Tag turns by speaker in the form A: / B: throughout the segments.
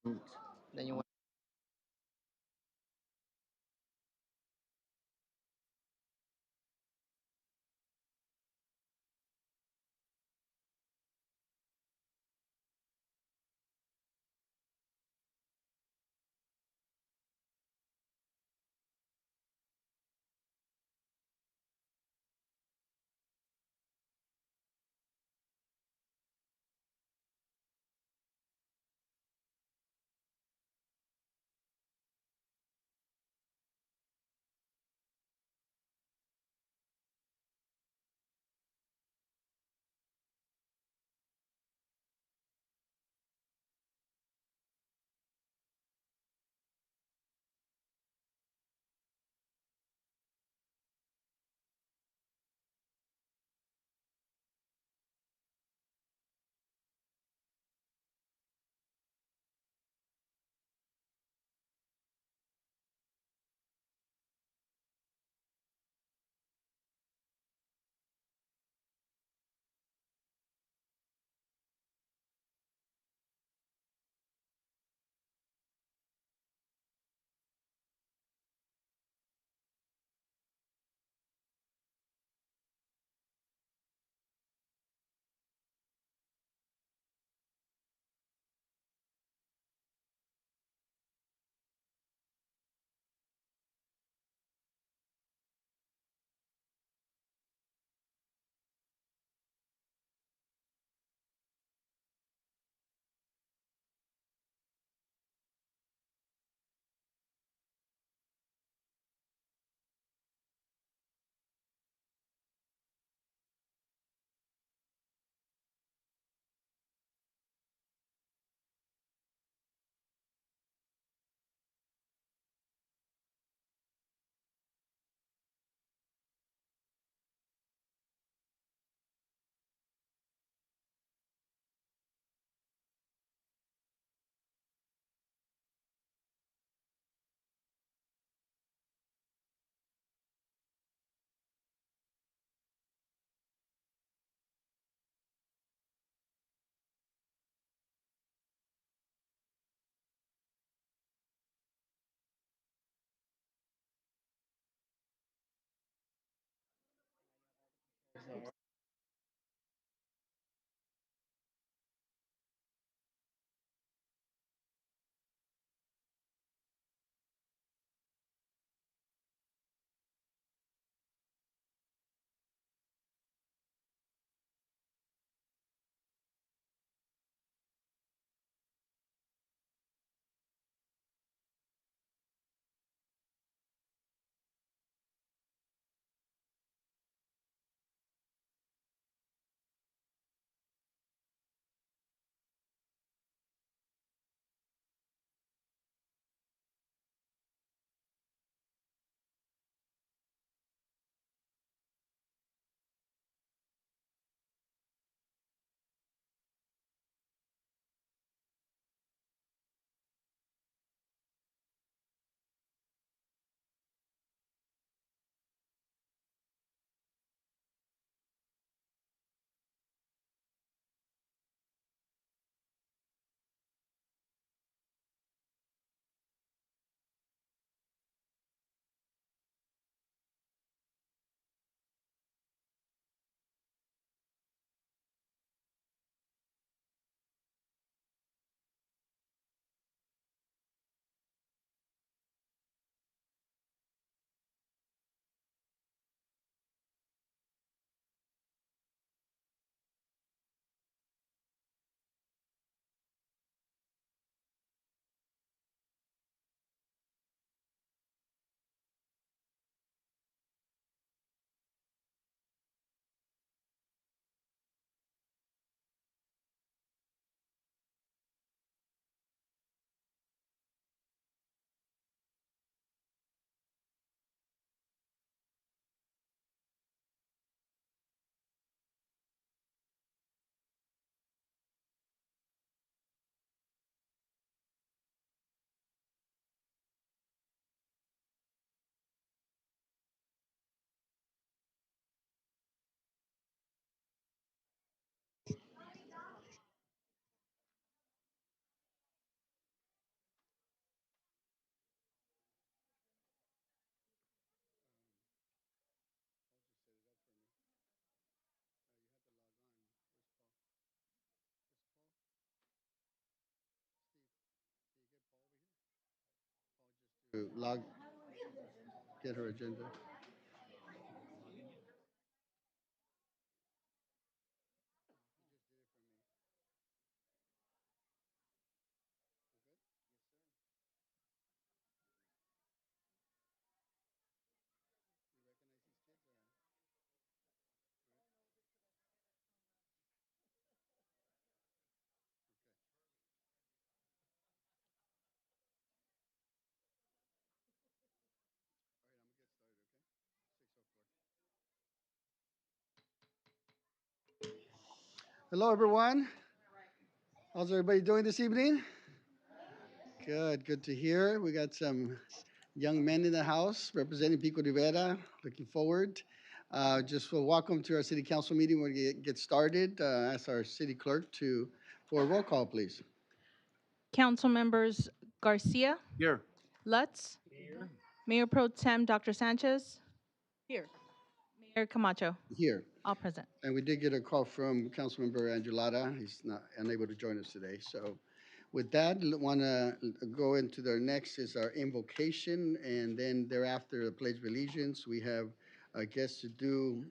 A: Then you want. to get her agenda. Hello, everyone. How's everybody doing this evening? Good, good to hear. We got some young men in the house representing Pico Rivera. Looking forward. Just welcome to our city council meeting. We're going to get started. Ask our city clerk for a roll call, please.
B: Council members Garcia,
C: Here.
B: Lutz, Mayor Pro Tem Dr. Sanchez. Here. Mayor Camacho,
A: Here.
B: all present.
A: And we did get a call from Councilmember Angelada. He's not unable to join us today. So with that, want to go into the next is our invocation, and then thereafter the Pledge of Allegiance. We have a guest to do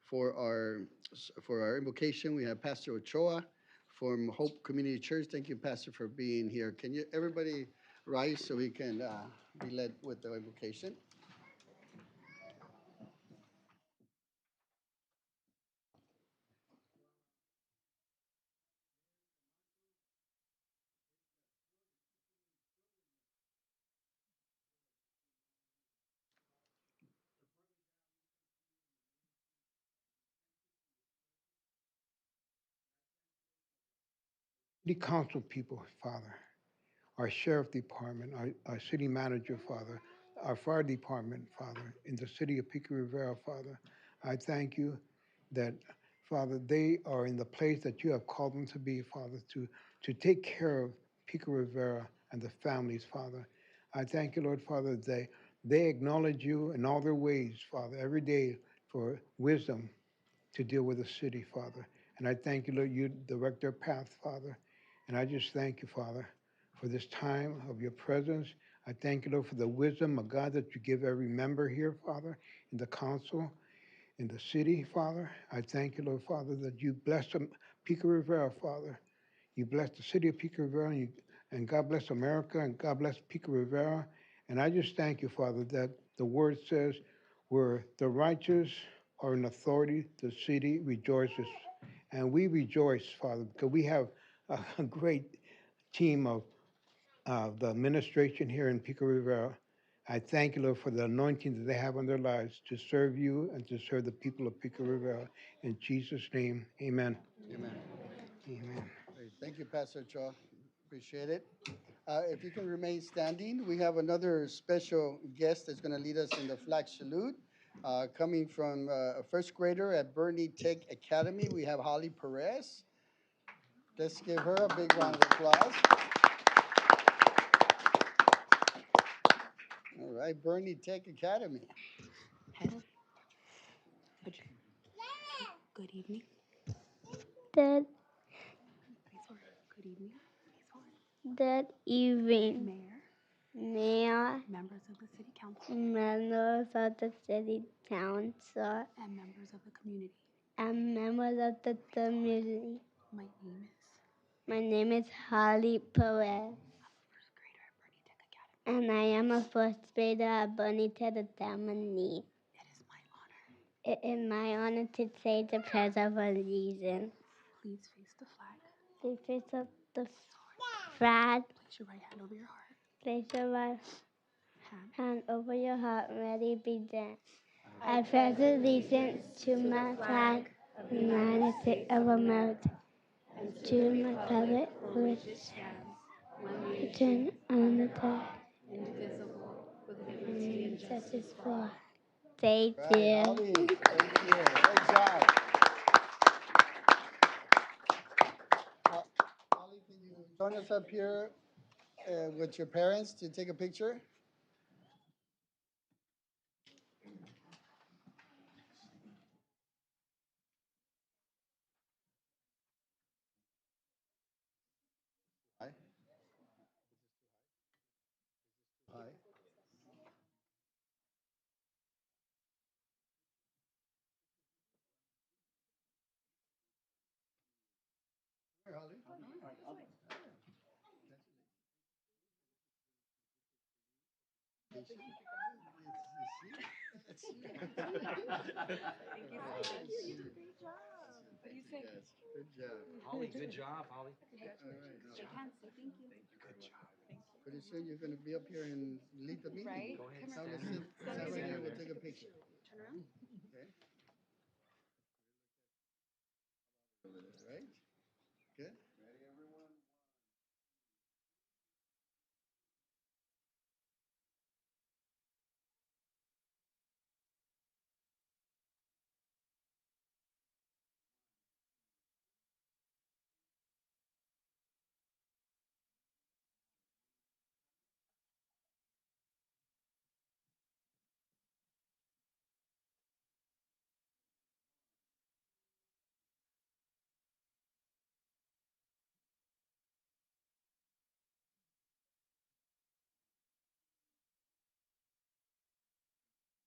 A: for our invocation. We have Pastor Ochoa from Hope Community Church. Thank you, Pastor, for being here. Can you everybody rise so we can be led with the invocation?
D: The council people, Father, our sheriff department, our city manager, Father, our fire department, Father, in the city of Pico Rivera, Father, I thank you that, Father, they are in the place that you have called them to be, Father, to take care of Pico Rivera and the families, Father. I thank you, Lord, Father, that they acknowledge you in all their ways, Father, every day for wisdom to deal with the city, Father. And I thank you, Lord, you direct their path, Father. And I just thank you, Father, for this time of your presence. I thank you, Lord, for the wisdom of God that you give every member here, Father, in the council, in the city, Father. I thank you, Lord, Father, that you bless them, Pico Rivera, Father. You bless the city of Pico Rivera, and God bless America, and God bless Pico Rivera. And I just thank you, Father, that the word says, where the righteous are in authority, the city rejoices. And we rejoice, Father, because we have a great team of the administration here in Pico Rivera. I thank you, Lord, for the anointing that they have on their lives to serve you and to serve the people of Pico Rivera. In Jesus' name, amen.
A: Amen.
D: Amen.
A: Great. Thank you, Pastor Ochoa. Appreciate it. If you can remain standing, we have another special guest that's going to lead us in the flag salute. Coming from a first grader at Bernie Tech Academy, we have Holly Perez. Let's give her a big round of applause. All right, Bernie Tech Academy.
E: Good evening.
F: That
E: Good evening.
F: that evening,
E: Mayor,
F: Mayor,
E: members of the City Council,
F: members of the city council,
E: and members of the community.
F: and members of the community.
E: My name is
F: My name is Holly Perez,
E: first grader at Bernie Tech Academy.
F: and I am a first grader at Bonita de Damani.
E: It is my honor.
F: It is my honor to say the Pledge of Allegiance.
E: Please face the flag.
F: Please face up the flag.
E: Place your right hand over your heart.
F: Place your right
E: Hand.
F: hand over your heart. Ready, begin. I pledge allegiance to my flag, the United States of America, to my republic which stands one on the top,
E: Indivisible, with liberty
F: and
E: and justice.
F: justice for all. Thank
A: Right,
F: you.
A: Holly. Thank you. Great job. Holly, can you join us up here with your parents to take a picture? Hi. Hi. It's you. Thank you. You did a great job. What do you say? Good job.
C: Holly, good job, Holly.
A: All right. Shake hands. Say thank you. Good job. Pretty soon you're going to be up here and lead the meeting.
E: Right?
C: Go ahead,
A: Now let's
C: stand
A: sit
C: there.
A: right
C: Stand
A: here. We'll
C: there.
A: take a picture.
E: Turn around.
A: Okay. All right. Good.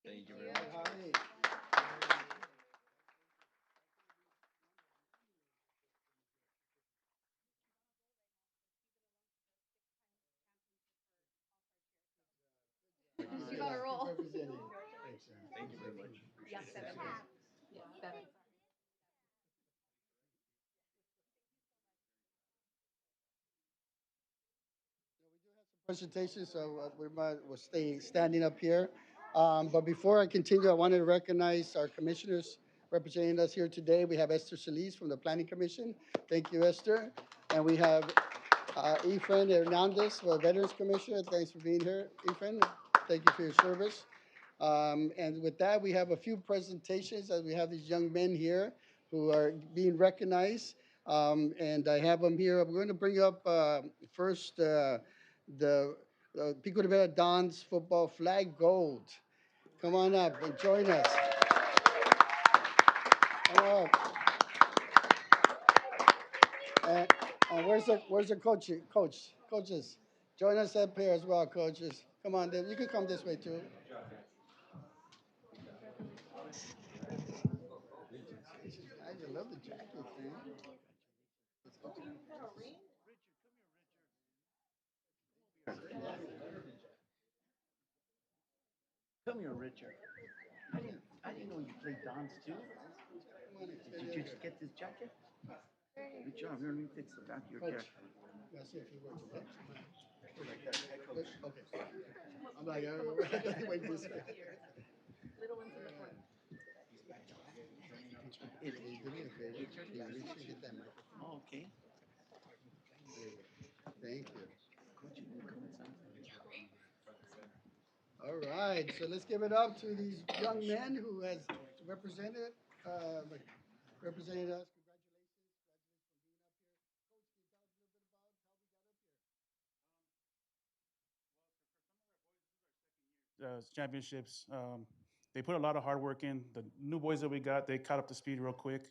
C: Thank you
A: All
C: very
A: right,
C: much.
A: Holly.
E: She's on a roll.
A: Representing.
C: Thank you very much.
E: Yeah, seven. Yeah, seven.
A: Presentation, so we'll stay standing up here. But before I continue, I want to recognize our commissioners representing us here today. We have Esther Solis from the Planning Commission. Thank you, Esther. And we have Efren Hernandez, the Veterans Commissioner. Thanks for being here, Efren. Thank you for your service. And with that, we have a few presentations as we have these young men here who are being recognized. And I have them here. We're going to bring up first the Pico Rivera Dons football flag gold. Come on up and join us. Come on. And where's the coaches? Join us up here as well, coaches. Come on, Dave. You can come this way too. I love the jackets, man.
C: Come here, Richard. I didn't know you played dance too. Did you just get this jacket? Good job. Here, let me fix the back of your jacket.
A: Let's see if he works, okay? Okay. I'm like, wait this way.
E: Little ones in the front.
A: Hey, do me a favor. Yeah, we should get that microphone.
C: Oh, okay.
A: There you go. Thank you.
C: Coach, you want to come inside?
A: All right, so let's give it up to these young men who has represented, uh, represented us. Congratulations, congratulations for being up here. Coach, can you tell us a little bit about how we got up here?
G: Championships. They put a lot of hard work in. The new boys that we got, they caught up to speed real quick.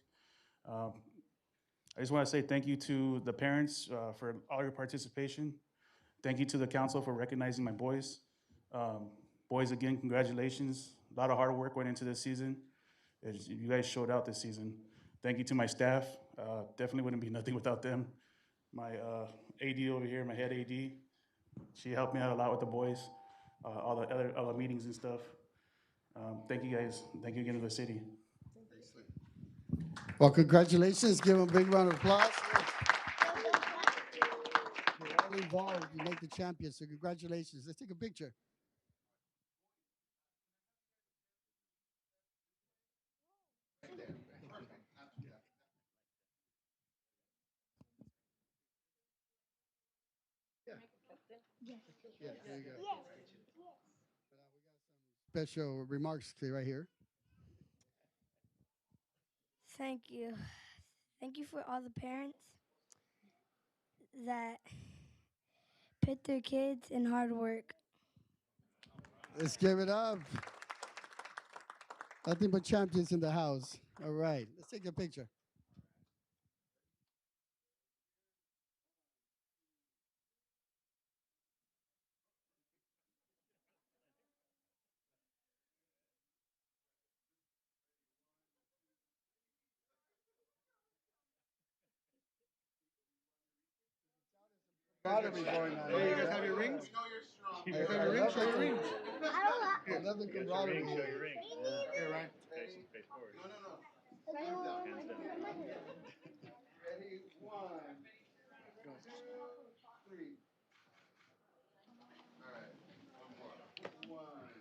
G: Um, I just want to say thank you to the parents for all your participation. Thank you to the council for recognizing my boys. Boys, again, congratulations. A lot of hard work went into this season. You guys showed out this season. Thank you to my staff. Definitely wouldn't be nothing without them. My AD over here, my head AD, she helped me out a lot with the boys, all the meetings and stuff. Thank you guys. Thank you again to the city.
A: Excellent. Well, congratulations. Give them a big round of applause. You're all involved. You make the champions, so congratulations. Let's take a picture. Yeah. Yeah, there you go. We got some special remarks right here.
F: Thank you. Thank you for all the parents that put their kids in hard work.
A: Let's give it up. Nothing but champions in the house. All right, let's take a picture. Camaraderie going on. Hey, you guys have your rings? You guys have your rings? Show your rings. I love the camaraderie. Show your ring. Yeah, right. Face forward. No. Hands down. Ready? One. Go. 3. All right. One more. One.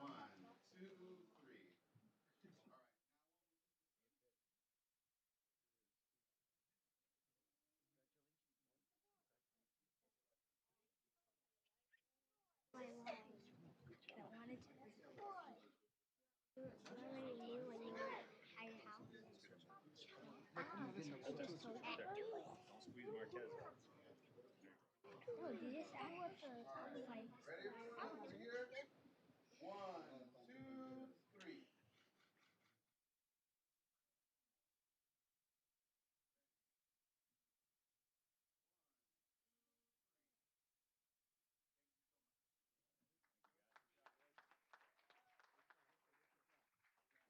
A: One, two, three. Ready? Over here. One, two, three.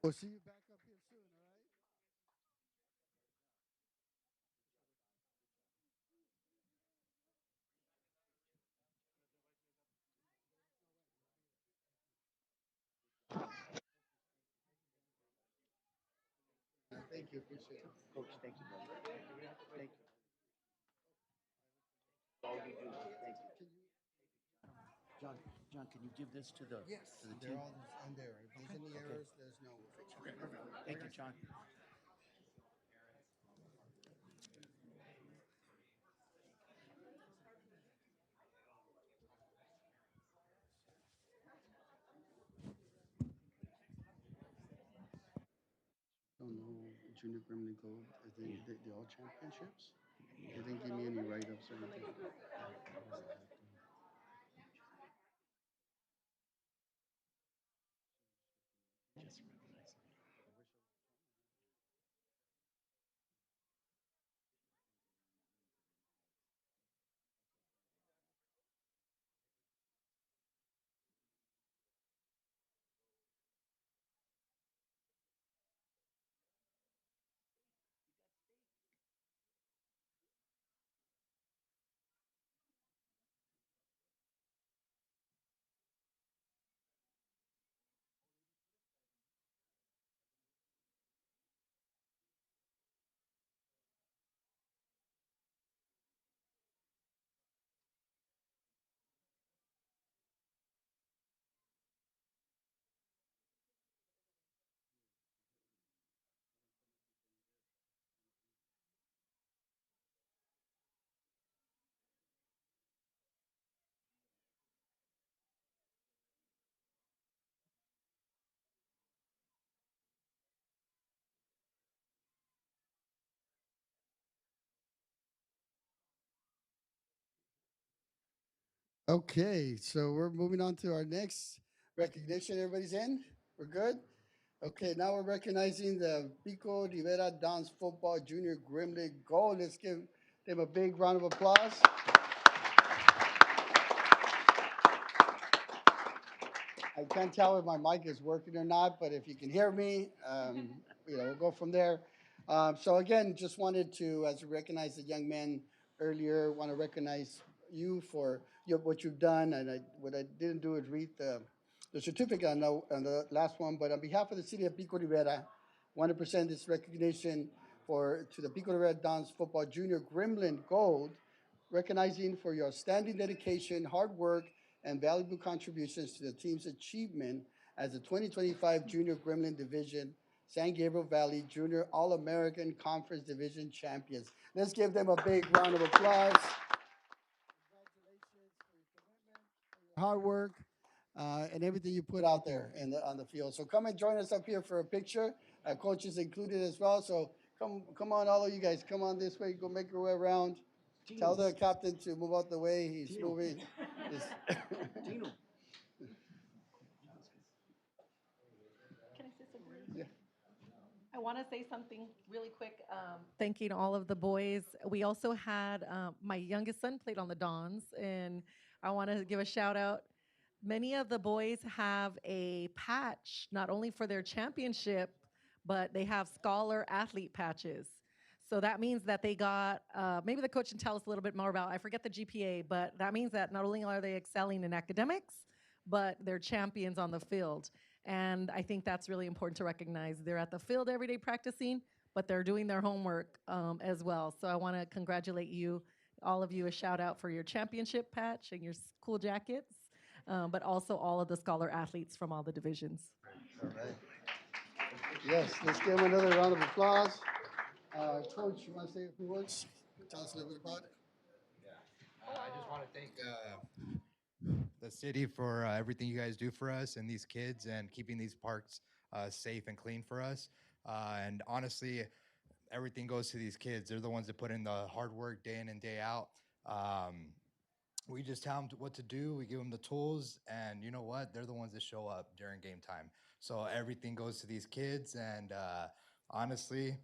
A: We'll see you back up here soon, all right? Thank you. Appreciate it.
C: Coach, thank you, brother. Thank you. All you do. Thank you. John, John, can you give this to the
A: Yes,
C: to the
A: they're
C: team?
A: all in there. If there's any errors, let us know. We'll fix it.
C: Okay, perfect. Thank you, John.
A: Don't know Junior Gremlin Gold. They all championships? They didn't give me any write-ups or anything.
C: Just recognize.
A: Okay, so we're moving on to our next recognition. Everybody's in? We're good? Okay, now we're recognizing the Pico Rivera Dance Football Junior Gremlin Gold. Let's give them a big round of applause. I can't tell if my mic is working or not, but if you can hear me, we'll go from there. So again, just wanted to, as we recognize the young men earlier, want to recognize you for what you've done. And what I didn't do is read the certificate on the last one, but on behalf of the city of Pico Rivera, want to present this recognition to the Pico Rivera Dons Football Junior Gremlin Gold, recognizing for your outstanding dedication, hard work, and valuable contributions to the team's achievement as the 2025 Junior Gremlin Division San Gabriel Valley Junior All-American Conference Division champions. Let's give them a big round of applause. Congratulations for your commitment, for your hard work, and everything you put out there on the field. So come and join us up here for a picture. Coach is included as well. So come on, all of you guys, come on this way. Go make your way around. Tell the captain to move out the way. He's moving.
C: Tino.
H: Can I say something?
A: Yeah.
H: I want to say something really quick. Thanking all of the boys. We also had my youngest son played on the Dons, and I want to give a shout out. Many of the boys have a patch, not only for their championship, but they have scholar athlete patches. So that means that they got, maybe the coach can tell us a little bit more about, I forget the GPA, but that means that not only are they excelling in academics, but they're champions on the field. And I think that's really important to recognize. They're at the field every day practicing, but they're doing their homework as well. So I want to congratulate you, all of you, a shout out for your championship patch and your cool jackets, but also all of the scholar athletes from all the divisions.
A: All right. Yes, let's give him another round of applause. Coach, you want to say a few words? Tell us a little bit about it.
I: I just want to thank the city for everything you guys do for us and these kids and keeping these parks safe and clean for us. And honestly, everything goes to these kids. They're the ones that put in the hard work day in and day out. We just tell them what to do. We give them the tools, and you know what? They're the ones that show up during game time. So everything goes to these kids. And honestly,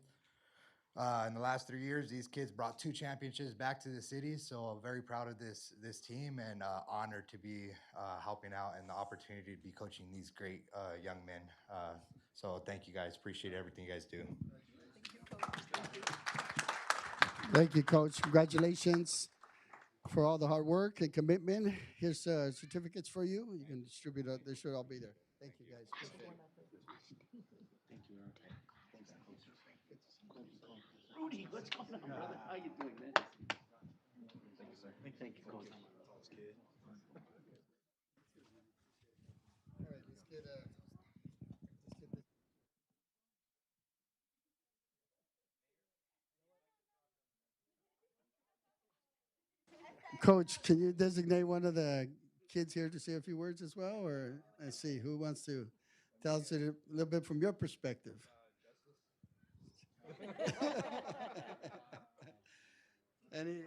I: in the last 3 years, these kids brought 2 championships back to the city. So I'm very proud of this team and honored to be helping out and the opportunity to be coaching these great young men. So thank you guys. Appreciate everything you guys do.
A: Thank you, Coach. Congratulations for all the hard work and commitment. Here's certificates for you. You can distribute it. They should all be there. Thank you, guys. Appreciate it.
C: Thank you, Aaron. Thanks, Rudy, what's going on, brother? How you doing, man? Thank you, Coach.
A: All right, let's get this. Coach, can you designate one of the kids here to say a few words as well, or let's see who wants to tell us a little bit from your perspective. Any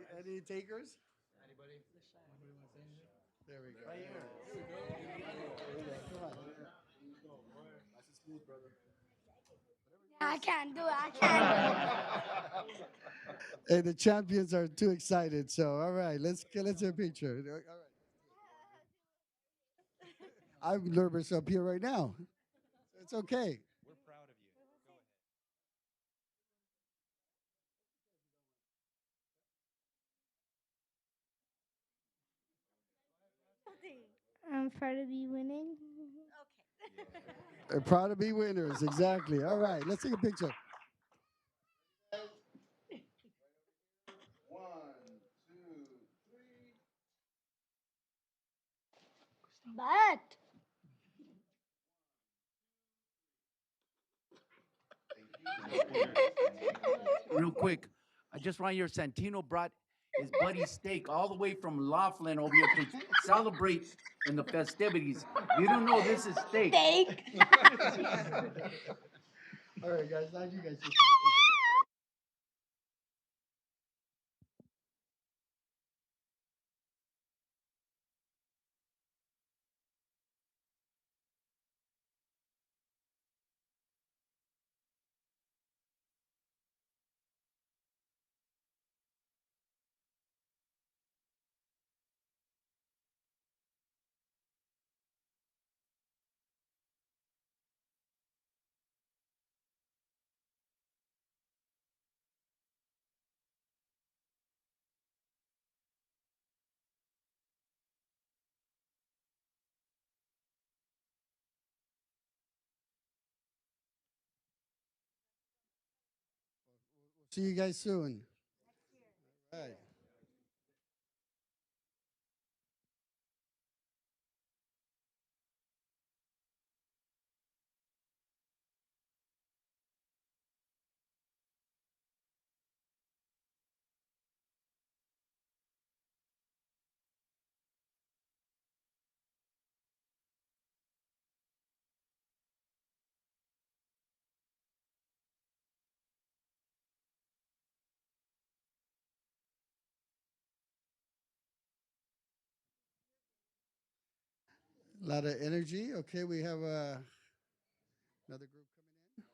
A: takers? There we go. Right here. Come on.
F: I can't do it. I can't.
A: Hey, the champions are too excited. So, all right, let's do a picture. All right. I'm nervous up here right now. It's okay.
I: We're proud of you.
F: I'm proud to be winning.
A: They're proud to be winners. Exactly. All right, let's take a picture.
F: But
C: Real quick, I just want your Santino brought his buddy steak all the way from Laughlin over here to celebrate in the festivities. You don't know this is steak.
F: steak.
A: All right, guys. Now you guys. See you guys soon. All right. A lot of energy. Okay, we have another group coming in.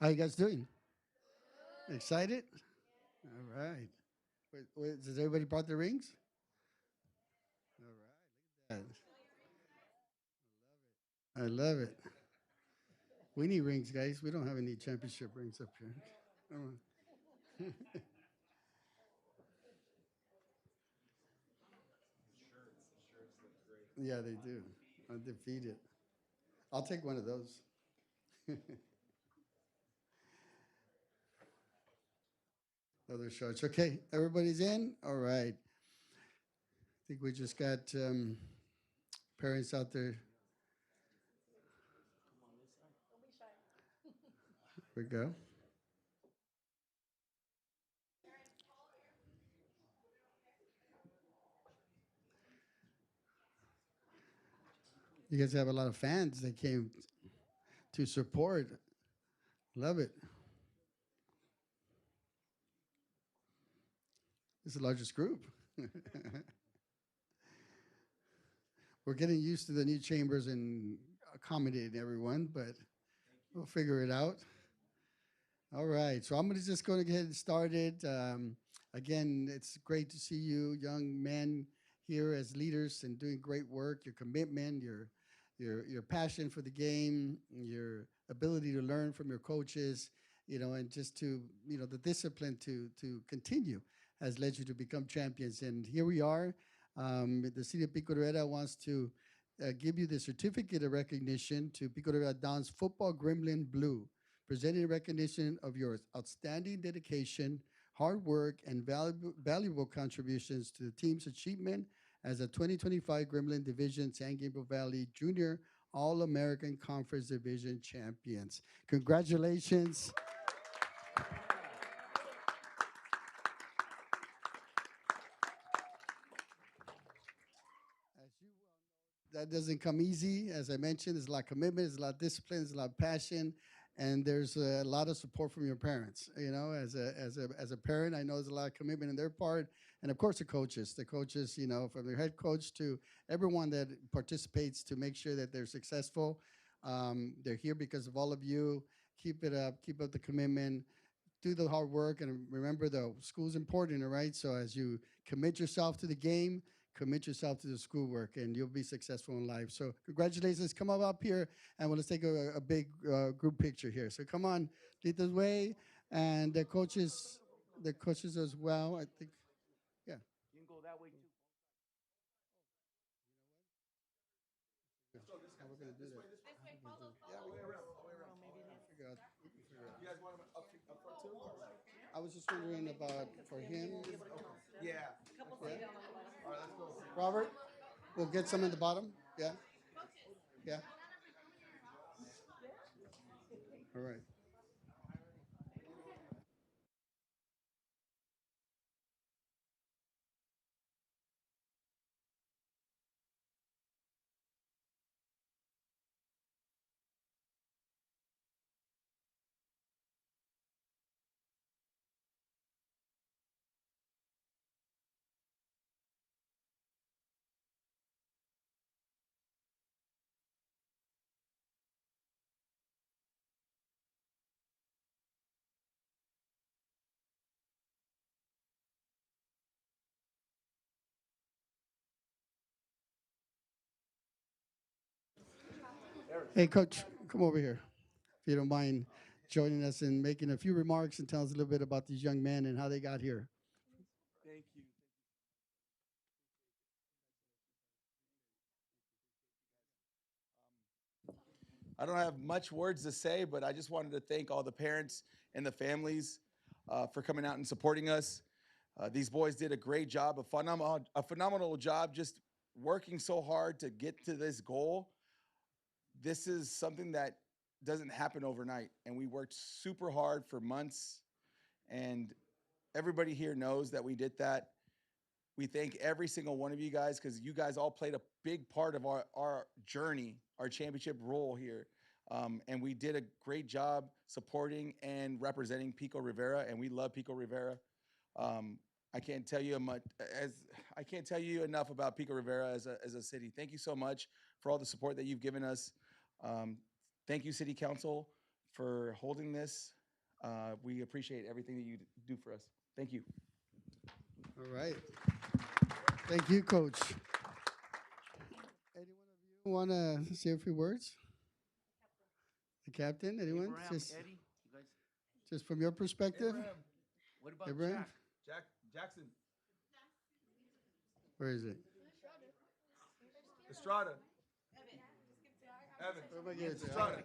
A: How you guys doing? Excited? All right. Does everybody brought their rings? All right. Look at that. I love it. We need rings, guys. We don't have any championship rings up here. Come on. Yeah, they do. Undefeated. I'll take one of those. Other shorts. Okay, everybody's in? All right. I think we just got parents out there. Here we go. You guys have a lot of fans that came to support. Love it. It's the largest group. We're getting used to the new chambers and accommodating everyone, but we'll figure it out. All right, so I'm just going to get it started. Again, it's great to see you, young men, here as leaders and doing great work. Your commitment, your passion for the game, your ability to learn from your coaches, and just to the discipline to continue has led you to become champions. And here we are. The city of Pico Rivera wants to give you the certificate of recognition to Pico Rivera Dons Football Gremlin Blue, presenting recognition of your outstanding dedication, hard work, and valuable contributions to the team's achievement as a 2025 Gremlin Division San Gabriel Valley Junior All-American Conference Division champions. Congratulations. As you well know, that doesn't come easy. As I mentioned, there's a lot of commitment, there's a lot of discipline, there's a lot of passion, and there's a lot of support from your parents. As a parent, I know there's a lot of commitment in their part, and of course the coaches, from the head coach to everyone that participates to make sure that they're successful. They're here because of all of you. Keep it up. Keep up the commitment. Do the hard work, and remember, the school's important, all right? So as you commit yourself to the game, commit yourself to the schoolwork, and you'll be successful in life. So congratulations. Come up here, and let's take a big group picture here. So come on, lead the way, and the coaches as well, I think. Yeah.
C: You can go that way too.
A: How we're gonna do that? Yeah, we can figure out. We can figure out. You guys want them up front too? I was just wondering about for him. Yeah. Yeah. All right, let's go. Robert, we'll get some in the bottom. Yeah. Yeah. All right. Hey, Coach, come over here, if you don't mind joining us and making a few remarks and tell us a little bit about these young men and how they got here.
J: Thank you. I don't have much words to say, but I just wanted to thank all the parents and the families for coming out and supporting us. These boys did a great job, a phenomenal job, just working so hard to get to this goal. This is something that doesn't happen overnight, and we worked super hard for months, and everybody here knows that we did that. We thank every single one of you guys because you guys all played a big part of our journey, our championship role here. And we did a great job supporting and representing Pico Rivera, and we love Pico Rivera. Um, I can't tell you I can't tell you enough about Pico Rivera as a city. Thank you so much for all the support that you've given us. Thank you, City Council, for holding this. We appreciate everything that you do for us. Thank you.
A: All right. Thank you, Coach. Any one of you want to say a few words? The captain, anyone?
C: Abraham, Eddie, you guys.
A: Just from your perspective?
C: What about
A: Abraham?
C: Jack?
J: Jackson.
A: Where is it?
J: Estrada. Evan.
A: Where am I getting to?
J: Estrada.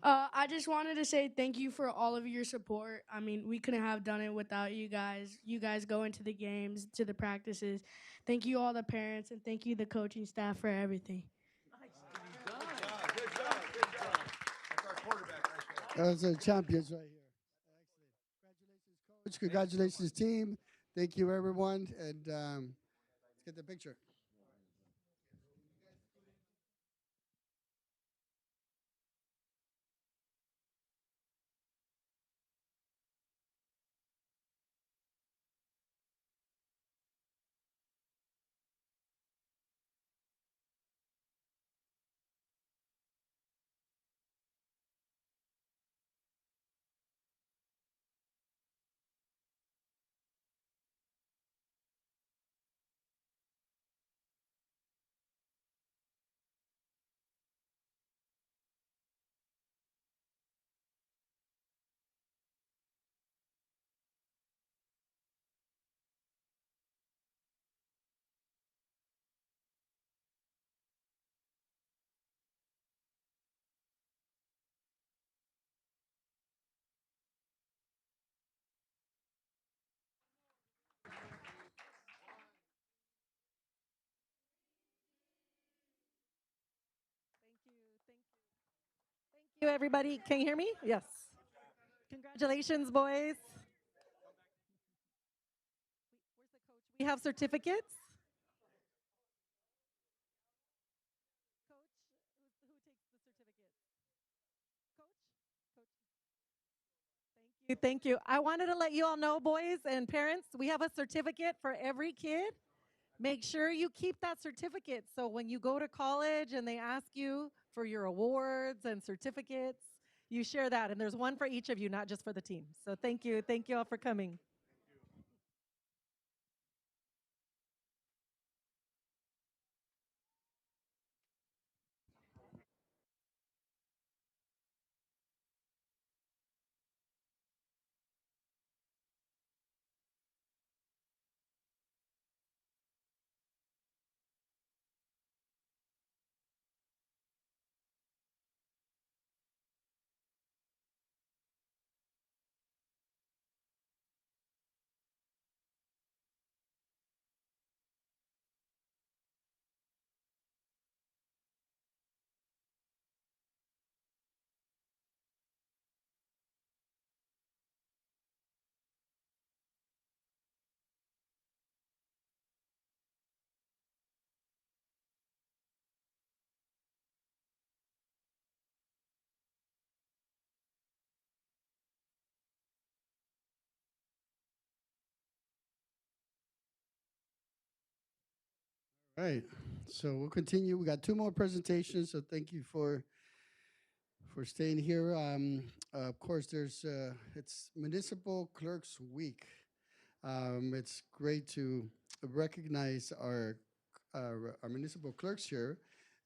K: I just wanted to say thank you for all of your support. I mean, we couldn't have done it without you guys. You guys going to the games, to the practices. Thank you all the parents, and thank you the coaching staff for everything.
J: Good job. That's our quarterback right there.
A: Those are champions right here. Excellent. Congratulations, Coach. Congratulations, team. Thank you, everyone. And let's get the picture.
H: Thank you, everybody. Can you hear me? Yes. Congratulations, boys. Where's the coach? We have certificates. Coach, who takes the certificates? Coach? Thank you. I wanted to let you all know, boys and parents, we have a certificate for every kid. Make sure you keep that certificate so when you go to college and they ask you for your awards and certificates, you share that. And there's one for each of you, not just for the team. So thank you. Thank you all for coming.
A: All right. So we'll continue. We got two more presentations. So thank you for staying here. Of course, there's it's Municipal Clerks Week. It's great to recognize our municipal clerks here,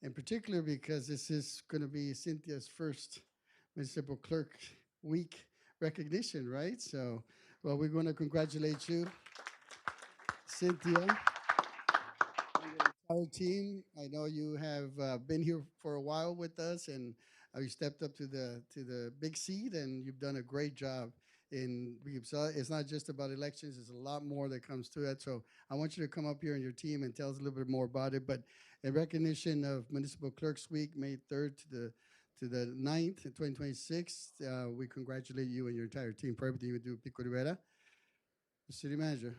A: in particular because this is going to be Cynthia's first Municipal Clerk Week recognition, right? So, well, we're going to congratulate you, Cynthia. Our team. I know you have been here for a while with us, and you stepped up to the big seat, and you've done a great job. It's not just about elections; there's a lot more that comes to it. So I want you to come up here and your team and tell us a little bit more about it. But in recognition of Municipal Clerks Week, May 3rd to the 9th, 2026, we congratulate you and your entire team for everything you do, Pico Rivera. The city manager.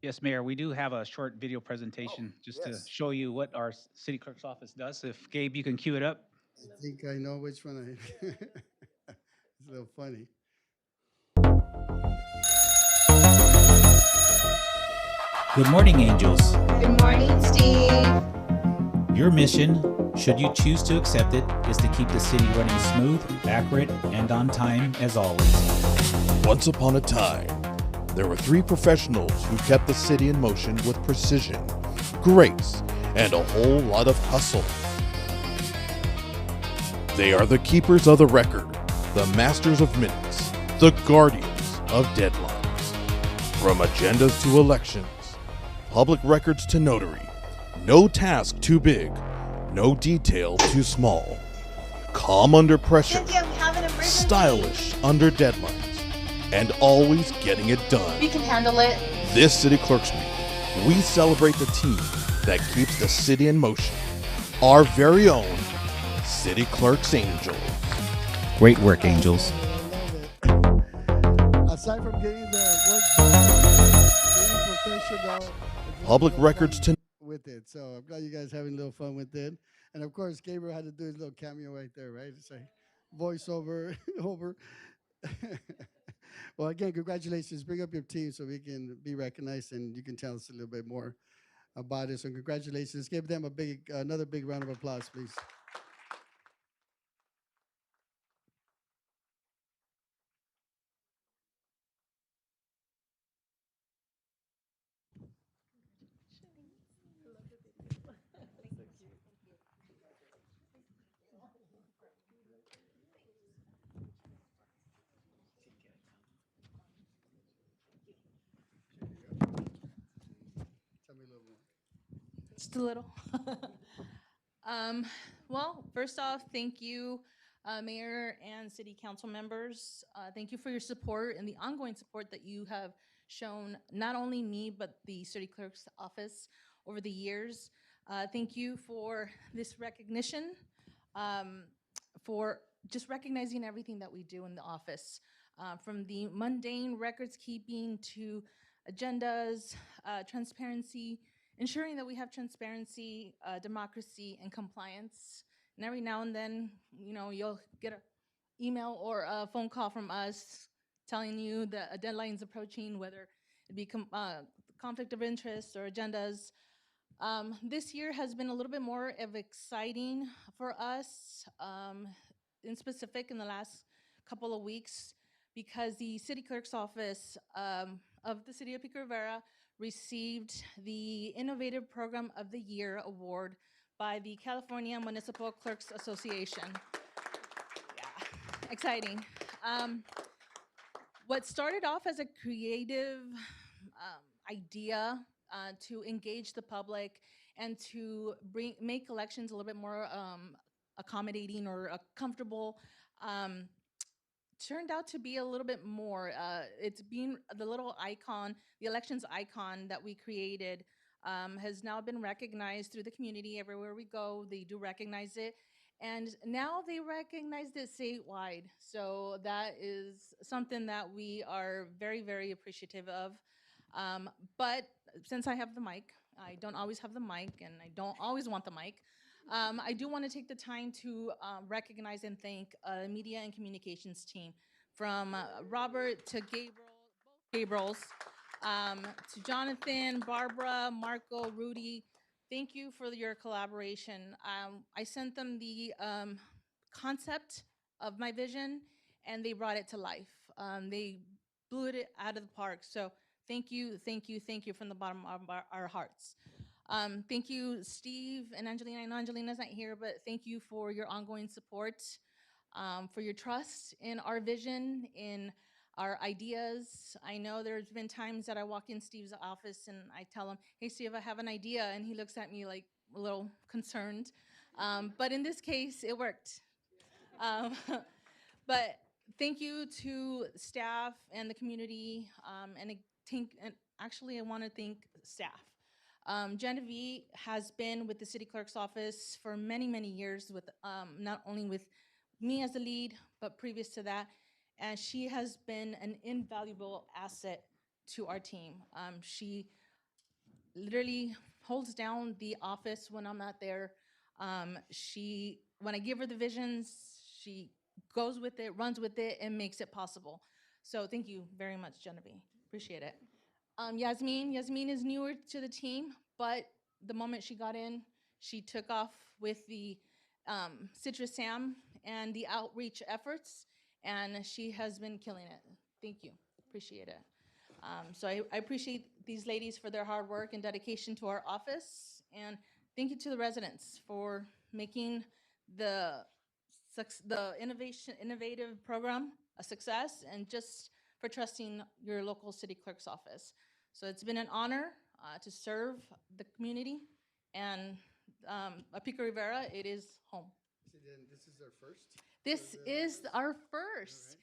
L: Yes, Mayor, we do have a short video presentation just to show you what our city clerk's office does. If Gabe, you can cue it up.
A: I think I know which one it's a little funny.
M: Good morning, Angels.
N: Good morning, Steve.
L: Your mission, should you choose to accept it, is to keep the city running smooth, accurate, and on time as always.
M: Once upon a time, there were 3 professionals who kept the city in motion with precision, grace, and a whole lot of hustle. They are the keepers of the record, the masters of minutes, the guardians of deadlines. From agendas to elections, public records to notary, no task too big, no detail too small. Calm under pressure, stylish under deadlines, and always getting it done.
B: We can handle it.
M: This City Clerks Week, we celebrate the team that keeps the city in motion. Our very own City Clerks Angels.
L: Great work, Angels.
A: Aside from getting the work done, being professional,
M: Public records to
A: with it. So I'm glad you guys having a little fun with it. And of course, Gabriel had to do his little cameo right there, right? It's like voiceover over. Well, again, congratulations. Bring up your team so we can be recognized and you can tell us a little bit more about it. So congratulations. Give them another big round of applause, please. Tell me a little more.
B: Just a little. um, well, first off, thank you, Mayor and City Council members. Thank you for your support and the ongoing support that you have shown not only me, but the City Clerk's office over the years. Thank you for this recognition, for just recognizing everything that we do in the office, from the mundane records keeping to agendas, transparency, ensuring that we have transparency, democracy, and compliance. And every now and then, you'll get an email or a phone call from us telling you that a deadline's approaching, whether it be conflict of interest or agendas. This year has been a little bit more of exciting for us, in specific in the last couple of weeks, because the city clerk's office of the city of Pico Rivera received the Innovative Program of the Year award by the California Municipal Clerks Association. Yeah, exciting. What started off as a creative idea to engage the public and to make elections a little bit more accommodating or comfortable, turned out to be a little bit more. It's been the little icon, the elections icon that we created, has now been recognized through the community. Everywhere we go, they do recognize it. And now they recognize it statewide. So that is something that we are very, very appreciative of. But since I have the mic, I don't always have the mic and I don't always want the mic. I do want to take the time to recognize and thank the media and communications team, from Robert to Gabriel, both Gabriels, to Jonathan, Barbara, Marco, Rudy. Thank you for your collaboration. I sent them the concept of my vision, and they brought it to life. They blew it out of the park. So thank you, thank you, thank you from the bottom of our hearts. Thank you, Steve and Angelina. I know Angelina's not here, but thank you for your ongoing support, for your trust in our vision, in our ideas. I know there's been times that I walk in Steve's office and I tell him, hey, Steve, I have an idea. And he looks at me like a little concerned. But in this case, it worked. Um, but thank you to staff and the community, and actually I want to thank staff. Genevieve has been with the city clerk's office for many, many years, with not only with me as the lead, but previous to that, and she has been an invaluable asset to our team. She literally holds down the office when I'm not there. When I give her the visions, she goes with it, runs with it, and makes it possible. So thank you very much, Genevieve. Appreciate it. Yasmin is newer to the team, but the moment she got in, She took off with the Citrus Sam and the outreach efforts, and she has been killing it. Thank you. Appreciate it. So I appreciate these ladies for their hard work and dedication to our office. And thank you to the residents for making the innovative program a success, and just for trusting your local city clerk's office. So it's been an honor to serve the community, and Pico Rivera, it is home.
A: So then this is our first?
B: This
A: for the
B: is
A: office?
B: our first.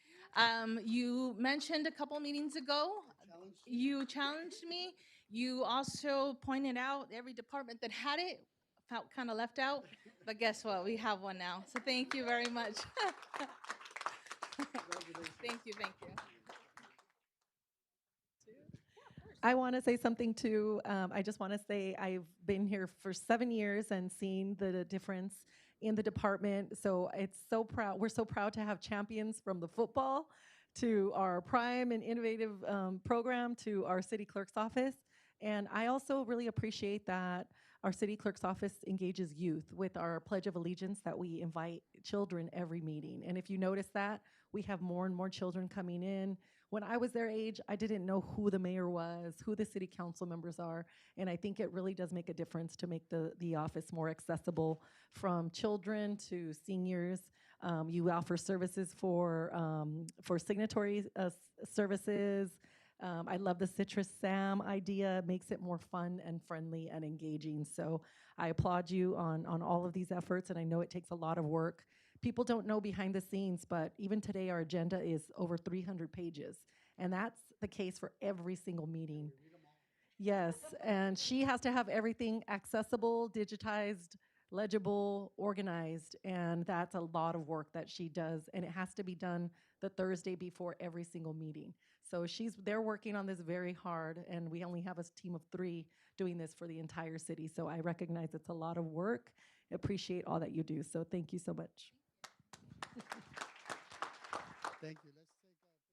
B: You mentioned a couple meetings ago,
A: Challenge?
B: you challenged me. You also pointed out every department that had it felt kind of left out. But guess what? We have one now. So thank you very much. Thank you, thank you.
H: I want to say something too. I just want to say I've been here for 7 years and seen the difference in the department. So it's so proud. We're so proud to have champions from the football to our prime and innovative program to our city clerk's office. And I also really appreciate that our city clerk's office engages youth with our Pledge of Allegiance, that we invite children every meeting. And if you notice that, we have more and more children coming in. When I was their age, I didn't know who the mayor was, who the city council members are, and I think it really does make a difference to make the office more accessible from children to seniors. You offer services for signatory services. I love the Citrus Sam idea. It makes it more fun and friendly and engaging. So I applaud you on all of these efforts, and I know it takes a lot of work. People don't know behind the scenes, but even today our agenda is over 300 pages, and that's the case for every single meeting. Yes, and she has to have everything accessible, digitized, legible, organized, and that's a lot of work that she does, and it has to be done the Thursday before every single meeting. So they're working on this very hard, and we only have a team of 3 doing this for the entire city. So I recognize it's a lot of work. Appreciate all that you do. So thank you so much.
A: Thank you. Let's take a picture.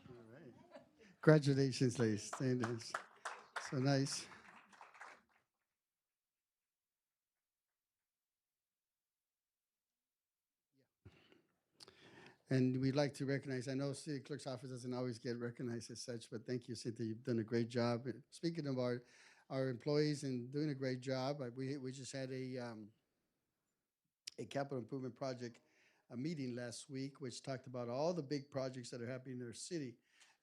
A: All right. Congratulations, ladies. Very nice. So nice. And we'd like to recognize, I know city clerk's office doesn't always get recognized as such, but thank you, Cynthia. You've done a great job. Speaking of our employees and doing a great job, we just had a capital improvement project a meeting last week, which talked about all the big projects that are happening in our city.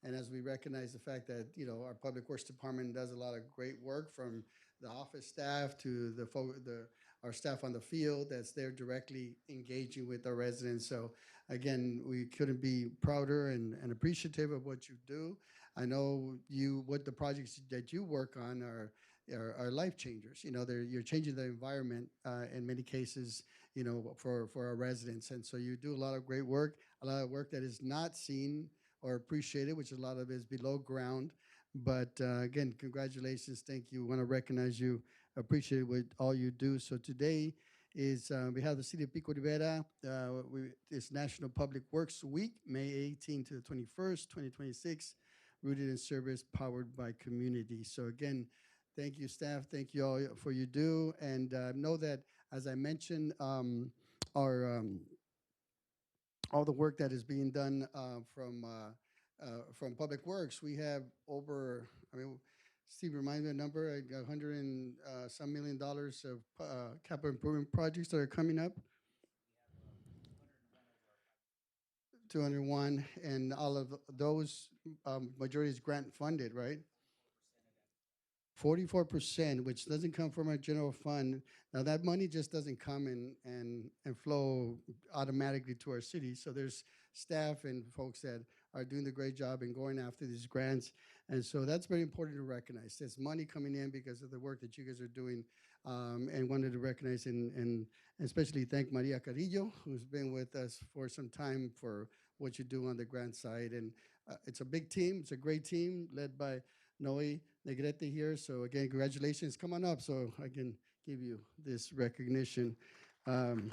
A: And as we recognize the fact that, our Public Works Department does a lot of great work, from the office staff to our staff on the field that's there directly engaging with our residents. So again, we couldn't be prouder and appreciative of what you do. I know what the projects that you work on are life changers. You're changing the environment in many cases, for our residents. And so you do a lot of great work, a lot of work that is not seen or appreciated, which a lot of it is below ground. But again, congratulations. Thank you. Want to recognize you, appreciate what all you do. So today is we have the City of Pico Rivera. It's National Public Works Week, May 18 to the 21st, 2026, rooted in service, powered by community. So again, thank you, staff. Thank you all for you do. And know that, as I mentioned, our all the work that is being done from Public Works, we have over, Steve, remind me the number, 100 and some $1 million of capital improvement projects that are coming up. 201, and all of those, majority is grant funded, right? 44%, which doesn't come from our general fund. Now that money just doesn't come and flow automatically to our city. So there's staff and folks that are doing the great job in going after these grants. And so that's very important to recognize. There's money coming in because of the work that you guys are doing, and wanted to recognize and especially thank Maria Carrillo, who's been with us for some time for what you do on the grant side. And it's a big team. It's a great team led by Noe Negrete here. So again, congratulations. Come on up so I can give you this recognition. Um,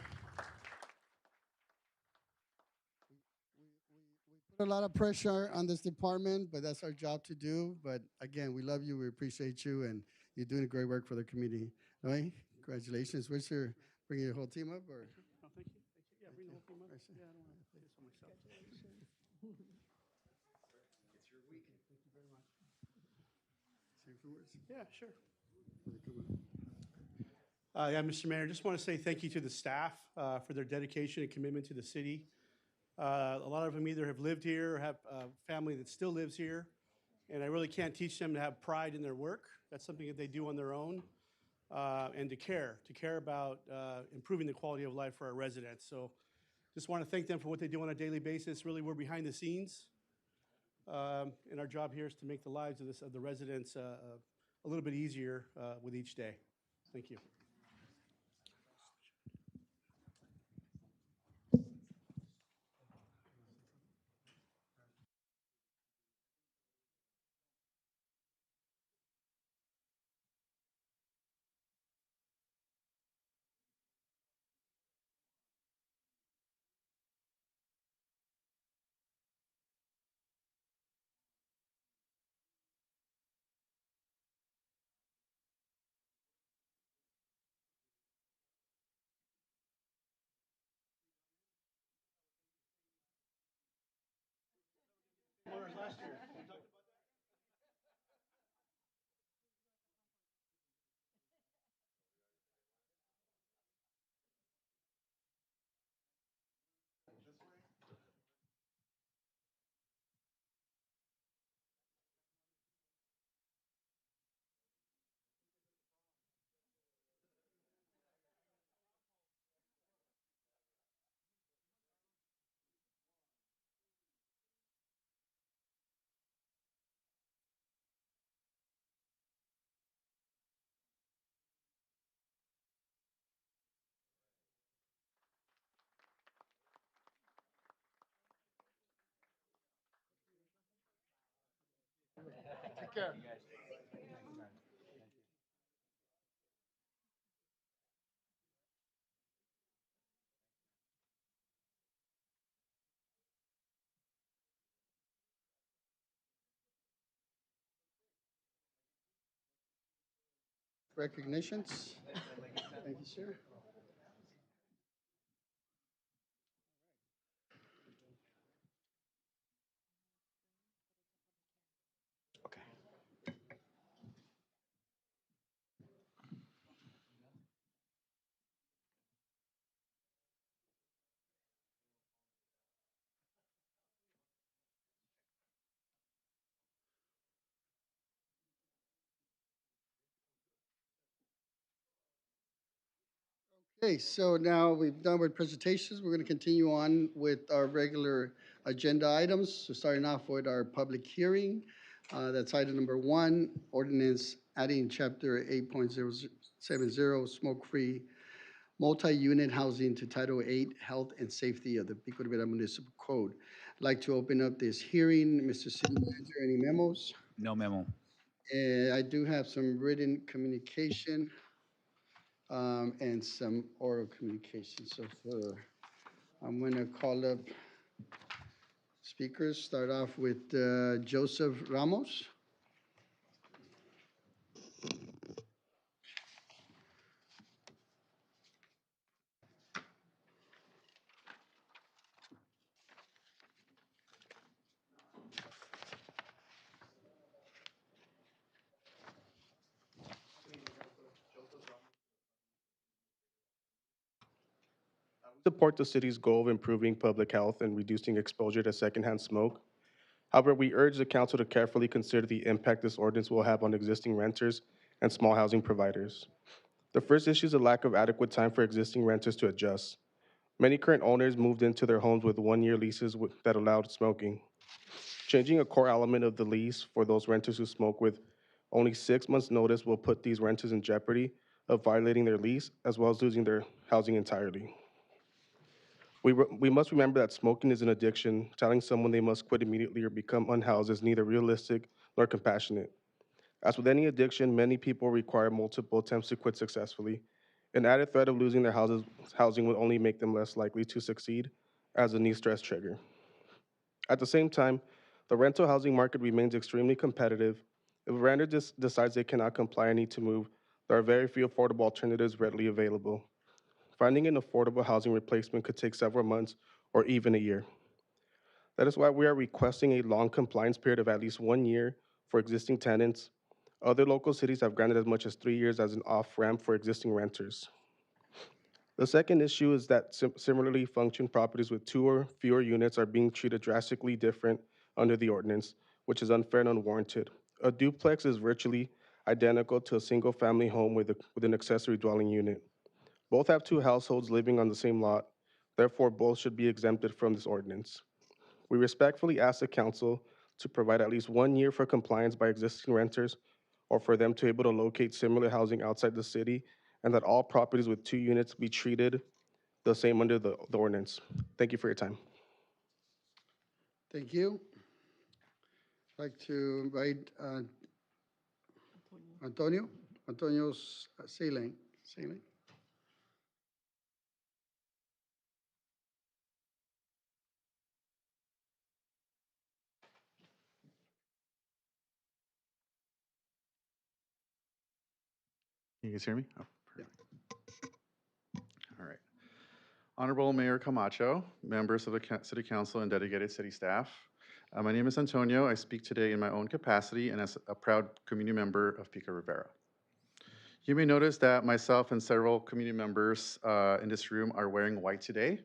A: we put a lot of pressure on this department, but that's our job to do. But again, we love you. We appreciate you, and you're doing a great work for the community. Noe, congratulations. What's your bringing your whole team up or?
N: Oh, thank you. Thank you. Yeah, bring the whole team up. Yeah, I don't want to do this on myself.
A: It's your week. Thank you very much. Say a few words.
N: Yeah, sure. Yeah, Mr. Mayor, just want to say thank you to the staff for their dedication and commitment to the city. A lot of them either have lived here or have family that still lives here, and I really can't teach them to have pride in their work. That's something that they do on their own, and to care about improving the quality of life for our residents. So just want to thank them for what they do on a daily basis. Really, we're behind the scenes, and our job here is to make the lives of the residents a little bit easier with each day. Thank you. Last year.
A: Take care. Recognitions. Thank you, sir. Okay, so now we've done with presentations. We're going to continue on with our regular agenda items. So starting off with our public hearing. That's item number 1, ordinance adding chapter 8.070 smoke-free multi-unit housing to Title 8 Health and Safety of the Pico Rivera Municipal Code. I'd like to open up this hearing. Mr. City Manager, any memos?
L: No memo.
A: I do have some written communication and some oral communication. So I'm going to call up speakers. Start off with Joseph Ramos.
O: Support the city's goal of improving public health and reducing exposure to secondhand smoke. However, we urge the council to carefully consider the impact this ordinance will have on existing renters and small housing providers. The first issue is the lack of adequate time for existing renters to adjust. Many current owners moved into their homes with one-year leases that allowed smoking. Changing a core element of the lease for those renters who smoke with only 6 months' notice will put these renters in jeopardy of violating their lease as well as losing their housing entirely. We must remember that smoking is an addiction. Telling someone they must quit immediately or become unhoused is neither realistic nor compassionate. As with any addiction, many people require multiple attempts to quit successfully. An added threat of losing their housing will only make them less likely to succeed as a new stress trigger. At the same time, the rental housing market remains extremely competitive. If a renter decides they cannot comply and need to move, there are very few affordable alternatives readily available. Finding an affordable housing replacement could take several months or even a year. That is why we are requesting a long compliance period of at least 1 year for existing tenants. Other local cities have granted as much as 3 years as an off-ramp for existing renters. The second issue is that similarly functioning properties with 2 or fewer units are being treated drastically different under the ordinance, which is unfair and unwarranted. A duplex is virtually identical to a single-family home with an accessory dwelling unit. Both have 2 households living on the same lot, therefore both should be exempted from this ordinance. We respectfully ask the council to provide at least 1 year for compliance by existing renters or for them to be able to locate similar housing outside the city, and that all properties with 2 units be treated the same under the ordinance. Thank you for your time.
A: Thank you. I'd like to invite Antonio. Antonio Sailing.
P: Can you guys hear me? Oh, perfect. All right. Honorable Mayor Camacho, members of the City Council and dedicated city staff. My name is Antonio. I speak today in my own capacity and as a proud community member of Pico Rivera. You may notice that myself and several community members in this room are wearing white today.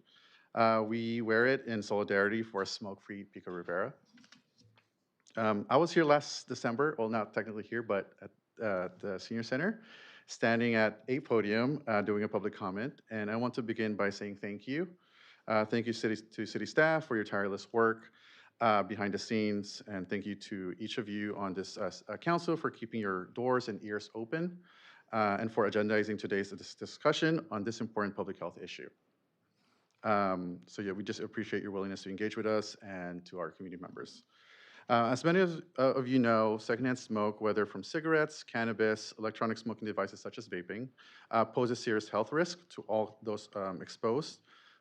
P: We wear it in solidarity for a smoke-free Pico Rivera. I was here last December, well, not technically here, but at the Senior Center, standing at a podium doing a public comment. And I want to begin by saying thank you. Thank you to city staff for your tireless work behind the scenes. And thank you to each of you on this council for keeping your doors and ears open and for agendizing today's discussion on this important public health issue. So yeah, we just appreciate your willingness to engage with us and to our community members. As many of you know, secondhand smoke, whether from cigarettes, cannabis, electronic smoking devices such as vaping, poses serious health risk to all those exposed,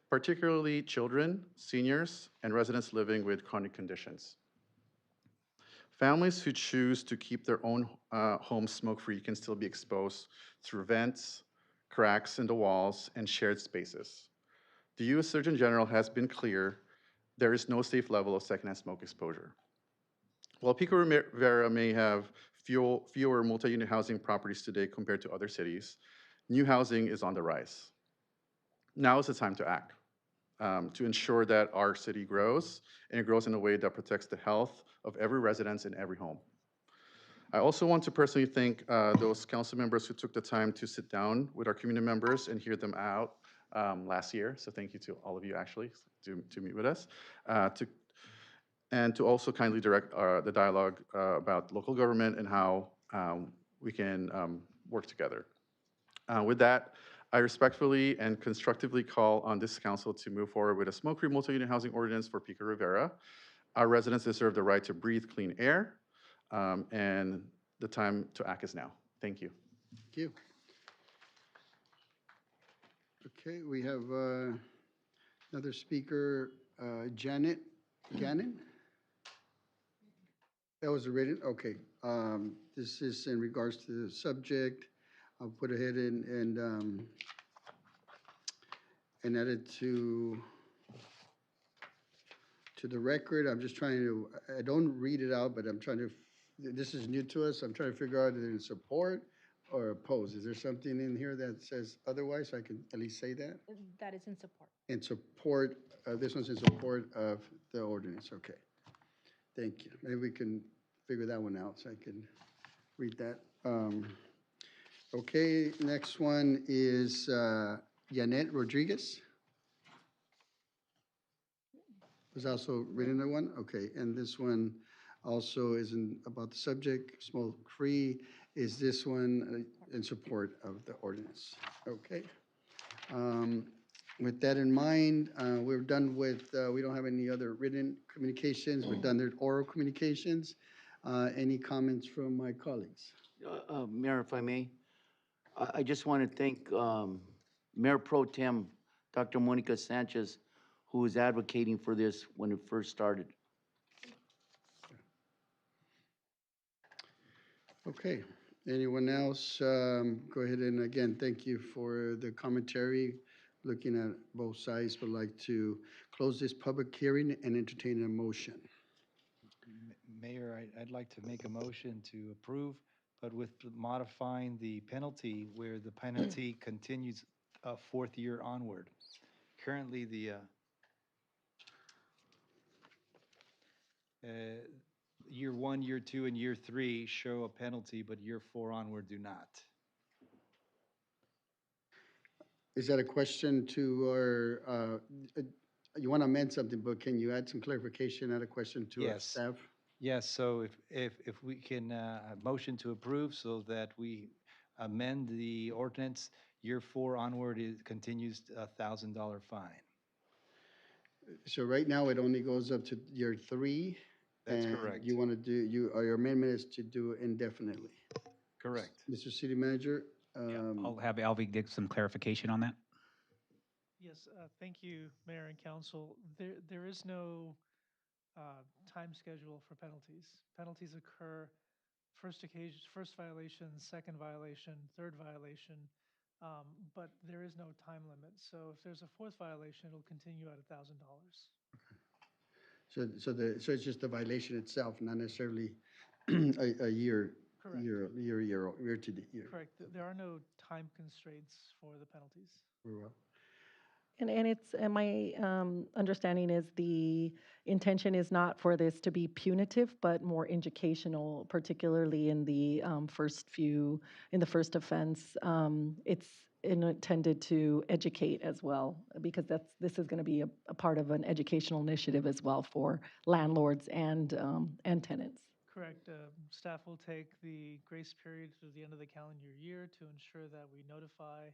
P: particularly children, seniors, and residents living with chronic conditions. Families who choose to keep their own homes smoke-free can still be exposed through vents, cracks in the walls, and shared spaces. The U.S. Surgeon General has been clear there is no safe level of secondhand smoke exposure. While Pico Rivera may have fewer multi-unit housing properties today compared to other cities, new housing is on the rise. Now is the time to act, to ensure that our city grows, and it grows in a way that protects the health of every resident in every home. I also want to personally thank those council members who took the time to sit down with our community members and hear them out last year. So thank you to all of you actually to meet with us, and to also kindly direct the dialogue about local government and how we can work together. With that, I respectfully and constructively call on this council to move forward with a smoke-free multi-unit housing ordinance for Pico Rivera. Our residents deserve the right to breathe clean air, and the time to act is now. Thank you.
A: Thank you. Okay, we have another speaker, Janet Gannon. That was written, okay. This is in regards to the subject. I'll put ahead and add it to the record. I'm just trying to, I don't read it out, but I'm trying to, this is new to us. I'm trying to figure out if it's support or oppose. Is there something in here that says otherwise, so I can at least say that?
B: That is in support.
A: In support, this one's in support of the ordinance, okay. Thank you. Maybe we can figure that one out so I can read that. Okay, next one is Yanet Rodriguez. Was also written in one? Okay, and this one also isn't about the subject, smoke-free. Is this one in support of the ordinance? Okay. Um, With that in mind, we're done with, we don't have any other written communications. We're done with oral communications. Any comments from my colleagues?
C: Mayor, if I may, I just want to thank Mayor Pro Tem, Dr. Monica Sanchez, who was advocating for this when it first started.
A: Okay. Anyone else? Go ahead and again, thank you for the commentary, looking at both sides. Would like to close this public hearing and entertain a motion.
Q: Mayor, I'd like to make a motion to approve, but with modifying the penalty where the penalty continues a fourth year onward. Currently, the year one, year two, and year three show a penalty, but year four onward do not.
A: Is that a question to our, you want to amend something, but can you add some clarification, add a question to our
Q: Yes.
A: staff?
Q: Yes, so if we can, motion to approve so that we amend the ordinance, year four onward, it continues $1,000 fine.
A: So right now, it only goes up to year three.
Q: That's
A: and
Q: correct.
A: You want to do, your amendment is to do indefinitely.
Q: Correct.
A: Mr. City Manager?
L: I'll have Alvy give some clarification on that.
R: Yes, thank you, Mayor and Council. There is no time schedule for penalties. Penalties occur first occasion, first violation, second violation, third violation, but there is no time limit. So if there's a fourth violation, it'll continue at $1,000.
A: So it's just the violation itself, not necessarily a year,
R: Correct.
A: year to the year.
R: Correct. There are no time constraints for the penalties.
A: Very well.
H: And it's, and my understanding is the intention is not for this to be punitive, but more educational, particularly in the in the first offense. It's intended to educate as well, because this is going to be a part of an educational initiative as well for landlords and tenants.
R: Correct. Staff will take the grace period to the end of the calendar year to ensure that we notify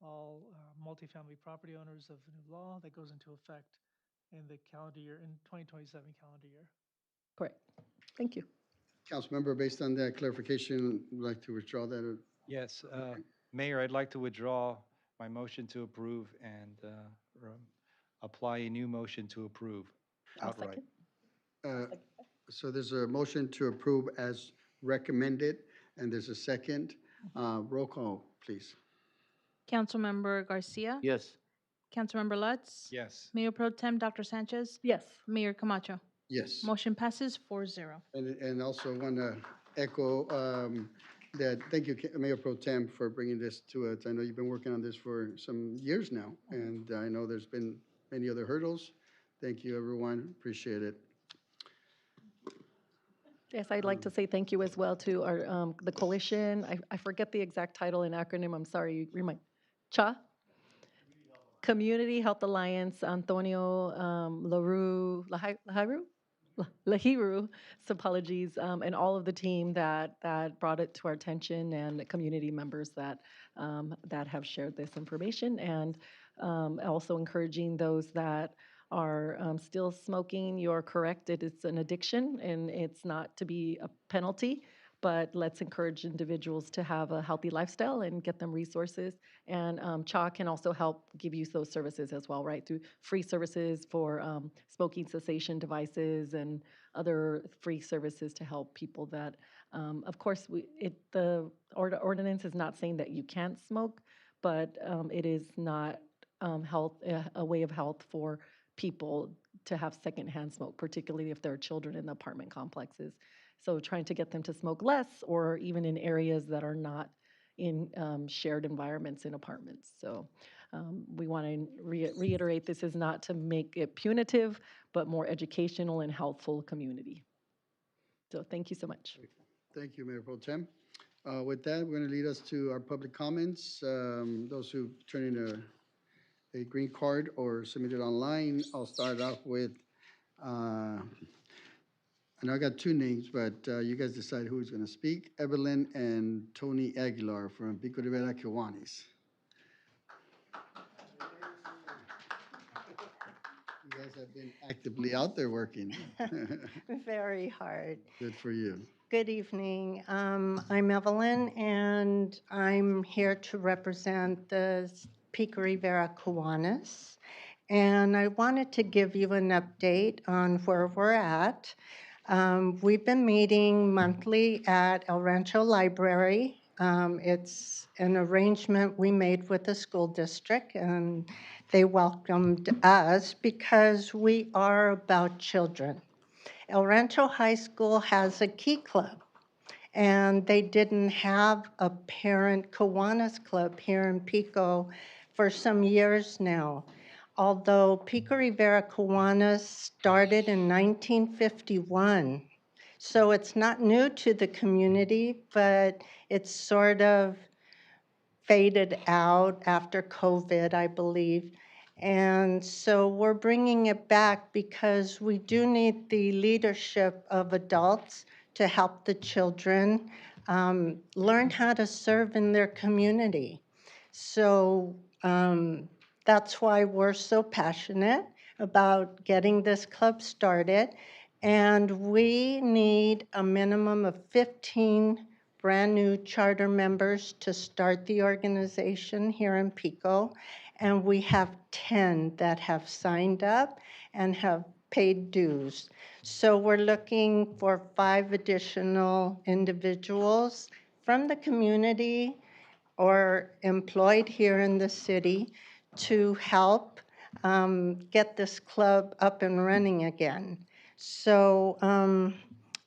R: all multifamily property owners of the new law that goes into effect in the calendar year, in 2027 calendar year.
H: Correct. Thank you.
A: Councilmember, based on that clarification, would like to withdraw that?
Q: Yes, Mayor, I'd like to withdraw my motion to approve and apply a new motion to approve outright.
A: So there's a motion to approve as recommended, and there's a second. Roll call, please.
B: Councilmember Garcia?
C: Yes.
B: Councilmember Lutz?
Q: Yes.
B: Mayor Pro Tem Dr. Sanchez?
H: Yes.
B: Mayor Camacho?
A: Yes.
B: Motion passes 4-0.
A: And also want to echo that, thank you, Mayor Pro Tem, for bringing this to us. I know you've been working on this for some years now, and I know there's been many other hurdles. Thank you, everyone. Appreciate it.
H: Yes, I'd like to say thank you as well to our the coalition. I forget the exact title and acronym. I'm sorry. Remind. CHA. Community Health Alliance. Antonio Lahiru. Apologies, and all of the team that brought it to our attention, and community members that have shared this information, and also encouraging those that are still smoking. You're correct. It's an addiction, and it's not to be a penalty. But let's encourage individuals to have a healthy lifestyle and get them resources. And CHA can also help give you those services as well, right? Through free services for smoking cessation devices and other free services to help people that, of course, the ordinance is not saying that you can't smoke, but it is not a way of health for people to have secondhand smoke, particularly if there are children in the apartment complexes. So trying to get them to smoke less, or even in areas that are not in shared environments in apartments. So we want to reiterate, this is not to make it punitive, but more educational and helpful community. So thank you so much.
A: Thank you, Mayor Pro Tem. With that, we're going to lead us to our public comments. Those who turn in a green card or submitted online, I'll start off with, I know I got two names, but you guys decide who's going to speak. Evelyn and Tony Aguilar from Pico Rivera, Kiwanis. You guys have been actively out there working.
S: Very hard.
A: Good for you.
S: Good evening. I'm Evelyn, and I'm here to represent the Pico Rivera Kiwanis. And I wanted to give you an update on where we're at. We've been meeting monthly at El Rancho Library. It's an arrangement we made with the school district, and they welcomed us because we are about children. El Rancho High School has a Key Club, and they didn't have a parent Kiwanis Club here in Pico for some years now. Although Pico Rivera Kiwanis started in 1951, so it's not new to the community, but it's sort of faded out after COVID, I believe. And so we're bringing it back because we do need the leadership of adults to help the children learn how to serve in their community. So that's why we're so passionate about getting this club started. And we need a minimum of 15 brand new charter members to start the organization here in Pico. And we have 10 that have signed up and have paid dues. So we're looking for 5 additional individuals from the community or employed here in the city to help get this club up and running again. So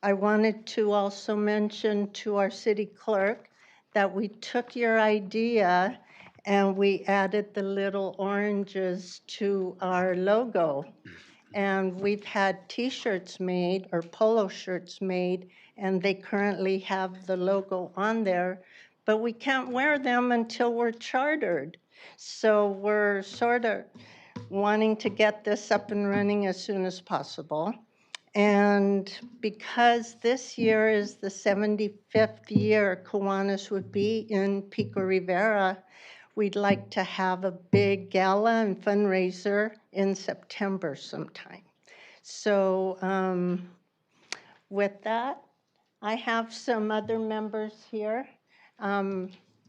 S: I wanted to also mention to our city clerk that we took your idea and we added the little oranges to our logo. And we've had T-shirts made or polo shirts made, and they currently have the logo on there, but we can't wear them until we're chartered. So we're sort of wanting to get this up and running as soon as possible. And because this year is the 75th year Kiwanis would be in Pico Rivera, we'd like to have a big gala and fundraiser in September sometime. So with that, I have some other members here.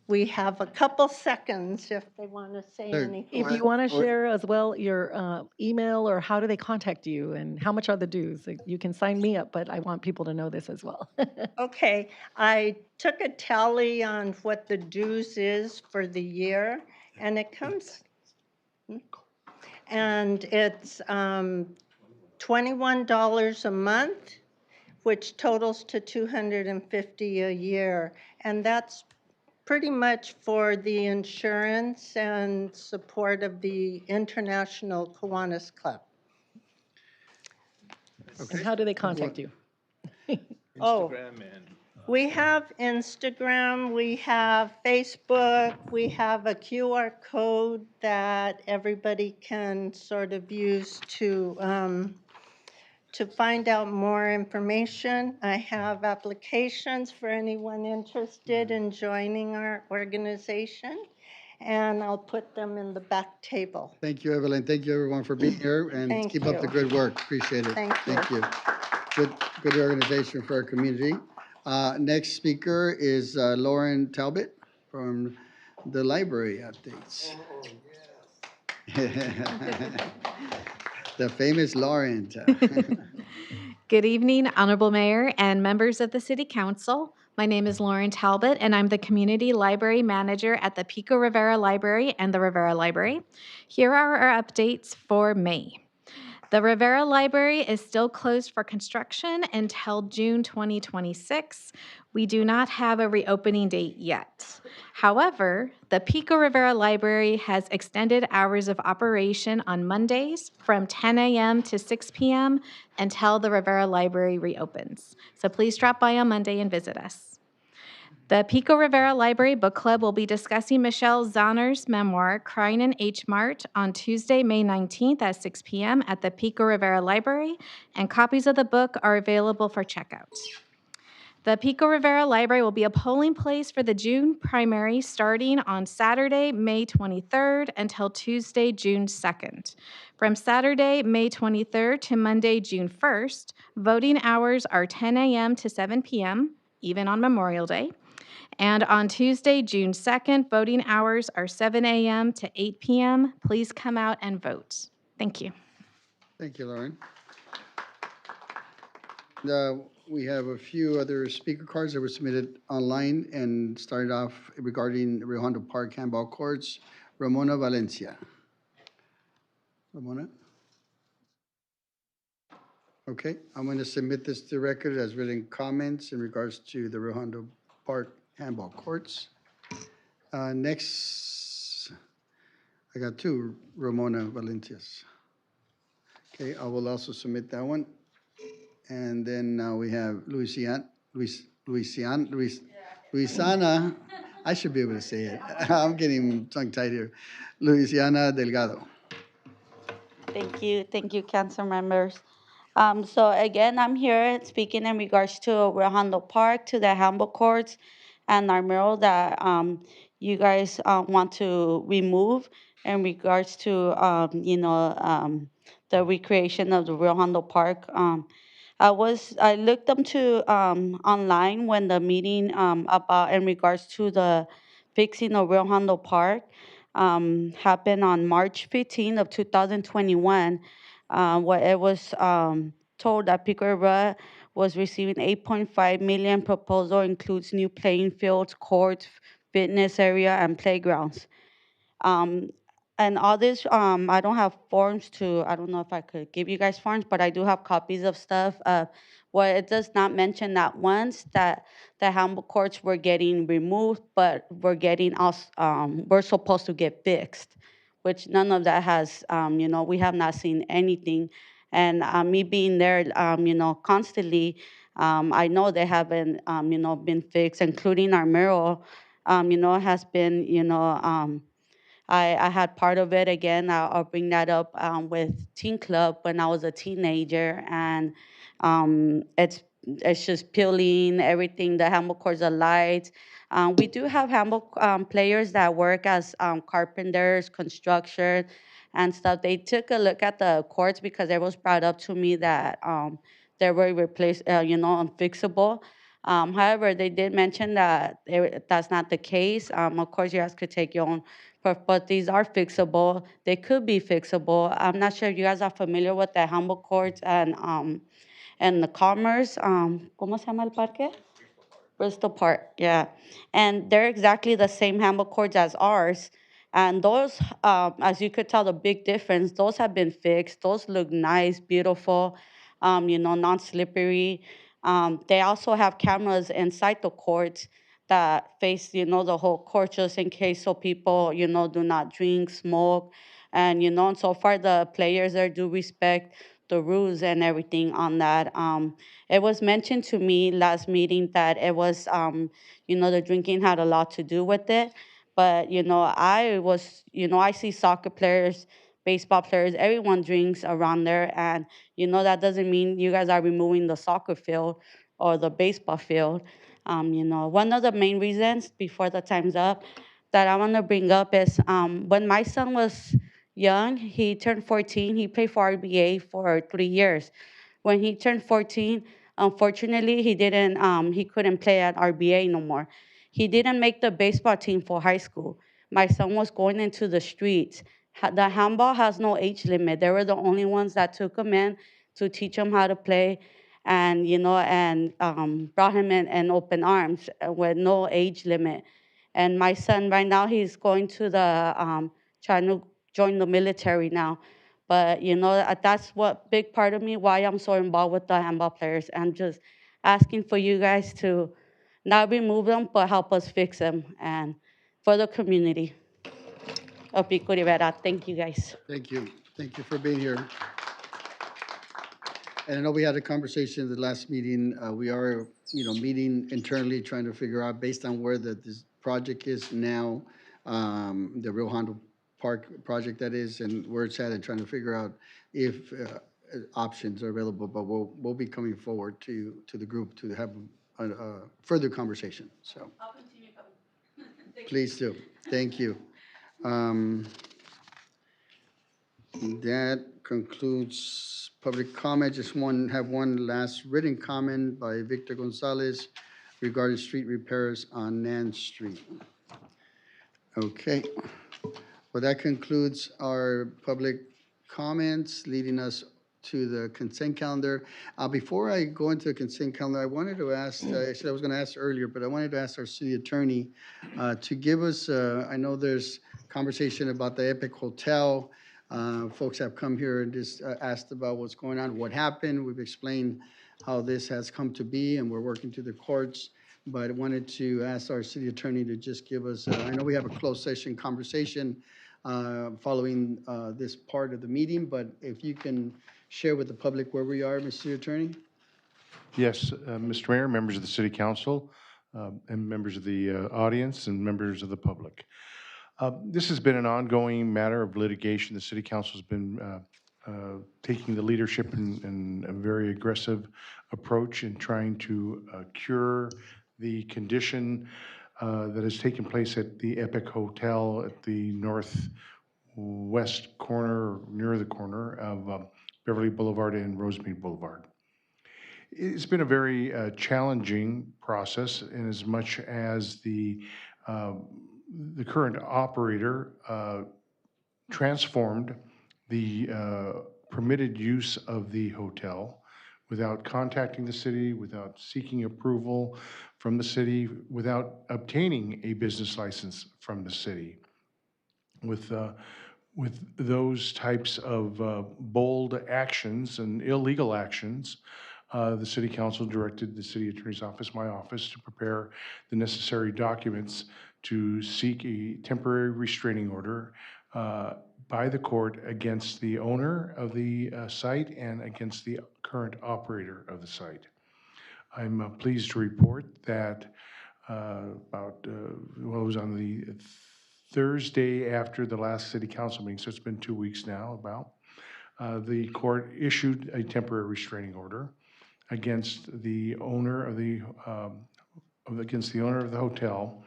S: We have a couple seconds if they want to say
A: Sure.
S: anything.
H: If you want to share as well your email or how do they contact you and how much are the dues? Like, you can sign me up, but I want people to know this as well.
S: Okay, I took a tally on what the dues is for the year, and it comes, and it's $21 a month, which totals to $250 a year, and that's pretty much for the insurance and support of the International Kiwanis Club.
H: And how do they contact you?
S: Instagram we have Instagram, we have Facebook, we have a QR code that everybody can sort of use to find out more information. I have applications for anyone interested in joining our organization, and I'll put them in the back table.
A: Thank you, Evelyn. Thank you, everyone, for being here, and
S: Thank
A: keep up the
S: you.
A: good work. Appreciate it.
S: Thank you.
A: Good organization for our community. Next speaker is Lauren Talbot from the library updates. The famous Lauren.
T: Good evening, Honorable Mayor and members of the City Council. My name is Lauren Talbot, and I'm the Community Library Manager at the Pico Rivera Library and the Rivera Library. Here are our updates for May. The Rivera Library is still closed for construction until June 2026. We do not have a reopening date yet. However, the Pico Rivera Library has extended hours of operation on Mondays from 10 a.m. to 6 p.m. until the Rivera Library reopens. So please drop by on Monday and visit us. The Pico Rivera Library Book Club will be discussing Michelle Zahner's memoir, Crying in H Mart, on Tuesday, May 19th at 6 p.m. at the Pico Rivera Library, and copies of the book are available for checkout. The Pico Rivera Library will be a polling place for the June primary starting on Saturday, May 23rd until Tuesday, June 2nd. From Saturday, May 23rd to Monday, June 1st, voting hours are 10 a.m. to 7 p.m., even on Memorial Day. And on Tuesday, June 2nd, voting hours are 7 a.m. to 8 p.m. Please come out and vote. Thank you.
A: Thank you, Lauren. We have a few other speaker cards that were submitted online and started off regarding Rio Hondo Park handball courts. Ramona Valencia. Ramona? Okay, I'm going to submit this to record as written comments in regards to the Rio Hondo Park handball courts. Next, I got two Ramona Valencias. Okay, I will also submit that one. And then now we have Luisana. I should be able to say it. I'm getting tongue-tied here. Luisiana Delgado.
U: Thank you, council members. So again, I'm here speaking in regards to Redondo Park, to the handball courts, and our mural that you guys want to remove in regards to the recreation of the Redondo Park. I looked them to online when the meeting about in regards to the fixing of Rio Hondo Park happened on March 15th of 2021, where it was told that Pico Rivera was receiving 8.5 million. Proposal includes new playing fields, courts, fitness area, and playgrounds. Um, and all this, I don't have forms to, I don't know if I could give you guys forms, but I do have copies of stuff. Where it does not mention that once that the handball courts were getting removed, but we're supposed to get fixed, which none of that has, we have not seen anything. And me being there, constantly, I know they haven't, been fixed, including our mural, has been, I had part of it again. I'll bring that up with Teen Club when I was a teenager, and it's just peeling everything. The handball courts are lights. We do have handball players that work as carpenters, construction, and stuff. They took a look at the courts because it was brought up to me that they were replaced, unfixable. However, they did mention that that's not the case. Of course, you guys could take your own, but these are fixable. They could be fixable. I'm not sure if you guys are familiar with the handball courts and the Commerce. ¿Cómo se llama el parque? Bristol Park, yeah. And they're exactly the same handball courts as ours. And those, as you could tell, the big difference, those have been fixed. Those look nice, beautiful, non-slippery. They also have cameras inside the courts that face, the whole court just in case so people, do not drink, smoke. And so far the players there do respect the rules and everything on that. It was mentioned to me last meeting that it was, the drinking had a lot to do with it. But, I see soccer players, baseball players, everyone drinks around there. And, that doesn't mean you guys are removing the soccer field or the baseball field. One of the main reasons, before the time's up, that I want to bring up is when my son was young, he turned 14, he played for RBA for 3 years. When he turned 14, unfortunately, he couldn't play at RBA no more. He didn't make the baseball team for high school. My son was going into the streets. The handball has no age limit. They were the only ones that took him in to teach him how to play, and brought him in open arms with no age limit. And my son right now, he's going to the trying to join the military now. But that's what big part of me why I'm so involved with the handball players, and just asking for you guys to not remove them, but help us fix them, and for the community of Pico Rivera. Thank you guys.
A: Thank you. Thank you for being here. And I know we had a conversation in the last meeting. We are, meeting internally, trying to figure out based on where this project is now, the Rio Hondo Park project that is, and where it's at, and trying to figure out if options are available. But we'll be coming forward to the group to have a further conversation. So
U: I'll continue coming.
A: please do. Thank you. That concludes public comment. Just have one last written comment by Victor Gonzalez regarding street repairs on Nan Street. Okay. Well, that concludes our public comments, leading us to the consent calendar. Before I go into the consent calendar, I wanted to ask, actually I was going to ask earlier, but I wanted to ask our city attorney to give us, I know there's conversation about the Epic Hotel. Folks have come here and just asked about what's going on, what happened. We've explained how this has come to be, and we're working through the courts. But I wanted to ask our city attorney to just give us, I know we have a closed session conversation following this part of the meeting, but if you can share with the public where we are, Mr. Attorney?
D: Yes, Mr. Mayor, members of the City Council, and members of the audience, and members of the public. This has been an ongoing matter of litigation. The City Council has been taking the leadership in a very aggressive approach in trying to cure the condition that has taken place at the Epic Hotel at the northwest corner, near the corner of Beverly Boulevard and Rosemead Boulevard. It's been a very challenging process in as much as the current operator transformed the permitted use of the hotel without contacting the city, without seeking approval from the city, without obtaining a business license from the city. With those types of bold actions and illegal actions, the City Council directed the City Attorney's Office, my office, to prepare the necessary documents to seek a temporary restraining order by the court against the owner of the site and against the current operator of the site. I'm pleased to report that it was on the Thursday after the last City Council meeting, so it's been 2 weeks now the court issued a temporary restraining order against the owner of the hotel,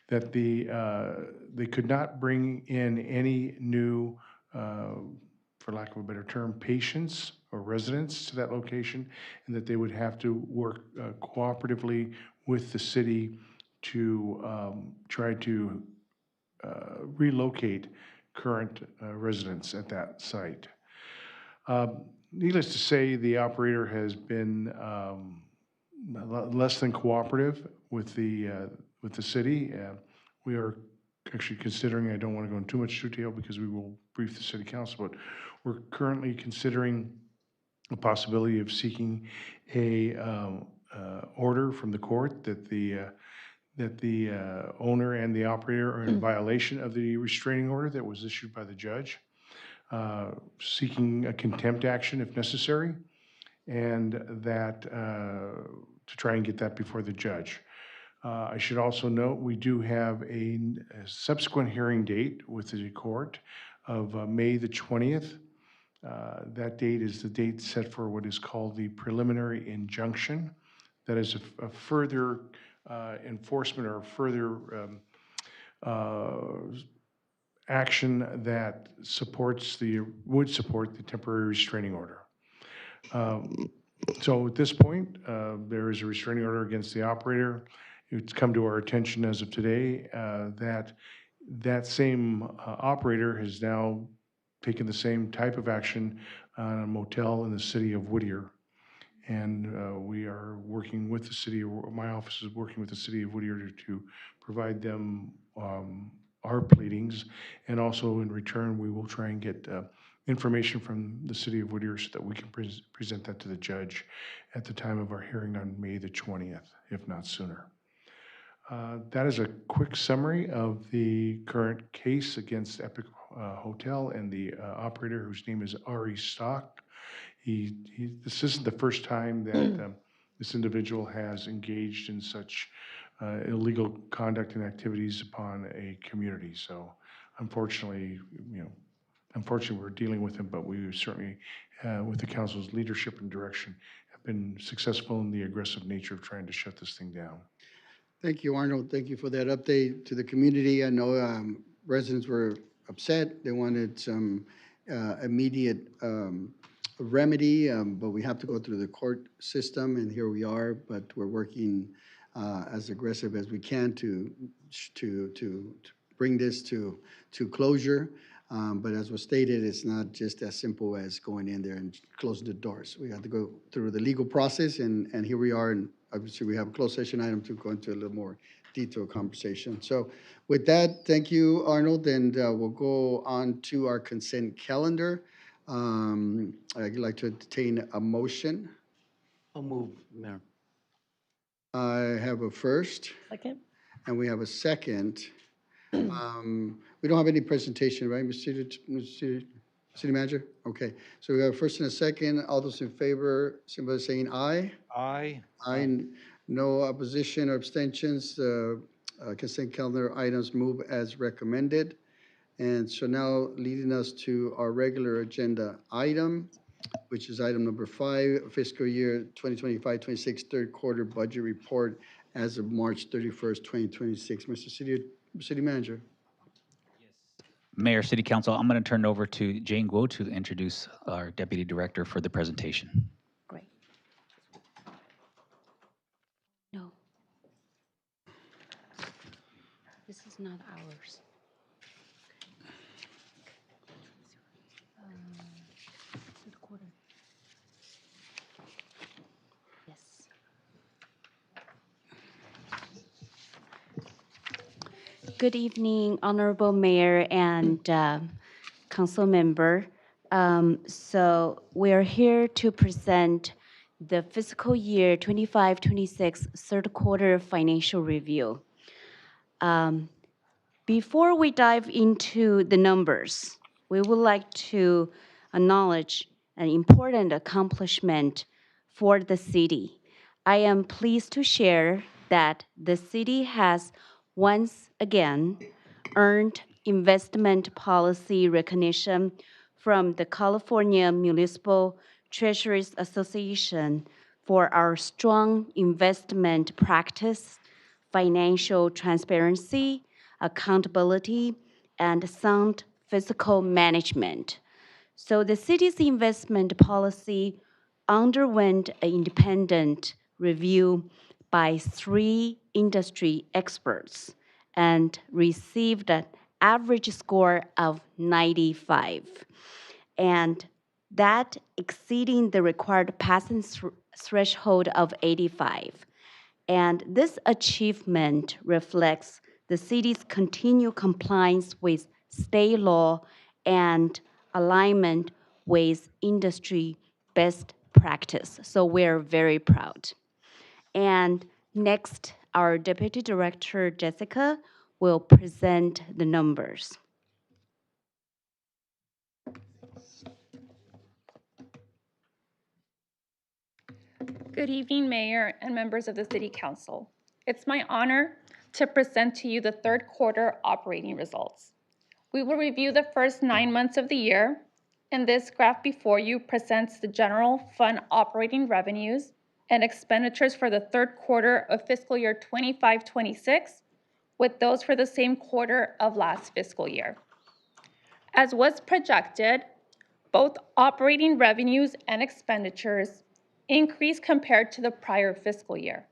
D: that they could not bring in any new, for lack of a better term, patients or residents to that location, and that they would have to work cooperatively with the city to try to relocate current residents at that site. Needless to say, the operator has been less than cooperative with the city. We are actually considering, I don't want to go into too much detail because we will brief the City Council, but we're currently considering the possibility of seeking a order from the court that the owner and the operator are in violation of the restraining order that was issued by the judge, seeking a contempt action if necessary, and that to try and get that before the judge. I should also note we do have a subsequent hearing date with the court of May the 20th. That date is the date set for what is called the preliminary injunction. That is a further enforcement or further action that would support the temporary restraining order. So at this point, there is a restraining order against the operator. It's come to our attention as of today that same operator has now taken the same type of action on a motel in the city of Whittier. And we are working with the city, my office is working with the city of Whittier to provide them our pleadings. And also in return, we will try and get information from the city of Whittier so that we can present that to the judge at the time of our hearing on May the 20th, if not sooner. That is a quick summary of the current case against Epic Hotel and the operator, whose name is Ari Stock. This isn't the first time that this individual has engaged in such illegal conduct and activities upon a community. So unfortunately, we're dealing with him, but we certainly, with the council's leadership and direction, have been successful in the aggressive nature of trying to shut this thing down.
A: Thank you, Arnold. Thank you for that update to the community. I know residents were upset. They wanted some immediate remedy, but we have to go through the court system, and here we are. But we're working as aggressive as we can to bring this to closure. But as was stated, it's not just as simple as going in there and closing the doors. We have to go through the legal process, and here we are. And obviously, we have a closed session item to go into a little more detailed conversation. So with that, thank you, Arnold, and we'll go on to our consent calendar. I'd like to entertain a motion.
C: I'll move, Mayor.
A: I have a first.
H: Second.
A: And we have a second. We don't have any presentation, right, Mr. City Manager? Okay, so we have a first and a second. All those in favor, somebody saying aye?
Q: Aye.
A: Aye. No opposition or abstentions. Consent calendar items move as recommended. And so now leading us to our regular agenda item, which is item number 5, fiscal year 2025-26 third quarter budget report as of March 31st, 2026. Mr. City Manager.
L: Mayor, City Council, I'm going to turn it over to Jane Guo to introduce our Deputy Director for the presentation.
U: Great. No. This is not ours. Third quarter. Yes. Good evening, Honorable Mayor and Council Member. So we're here to present the fiscal year 25-26 third quarter financial review. Before we dive into the numbers, we would like to acknowledge an important accomplishment for the city. I am pleased to share that the city has once again earned investment policy recognition from the California Municipal Treasuries Association for our strong investment practice, financial transparency, accountability, and sound fiscal management. So the city's investment policy underwent an independent review by 3 industry experts and received an average score of 95, and that exceeding the required passing threshold of 85. And this achievement reflects the city's continued compliance with state law and alignment with industry best practice. So we're very proud. And next, our Deputy Director, Jessica, will present the numbers.
E: Good evening, Mayor and members of the City Council. It's my honor to present to you the third quarter operating results. We will review the first 9 months of the year, and this graph before you presents the general fund operating revenues and expenditures for the third quarter of fiscal year 25-26 with those for the same quarter of last fiscal year. As was projected, both operating revenues and expenditures increased compared to the prior fiscal year.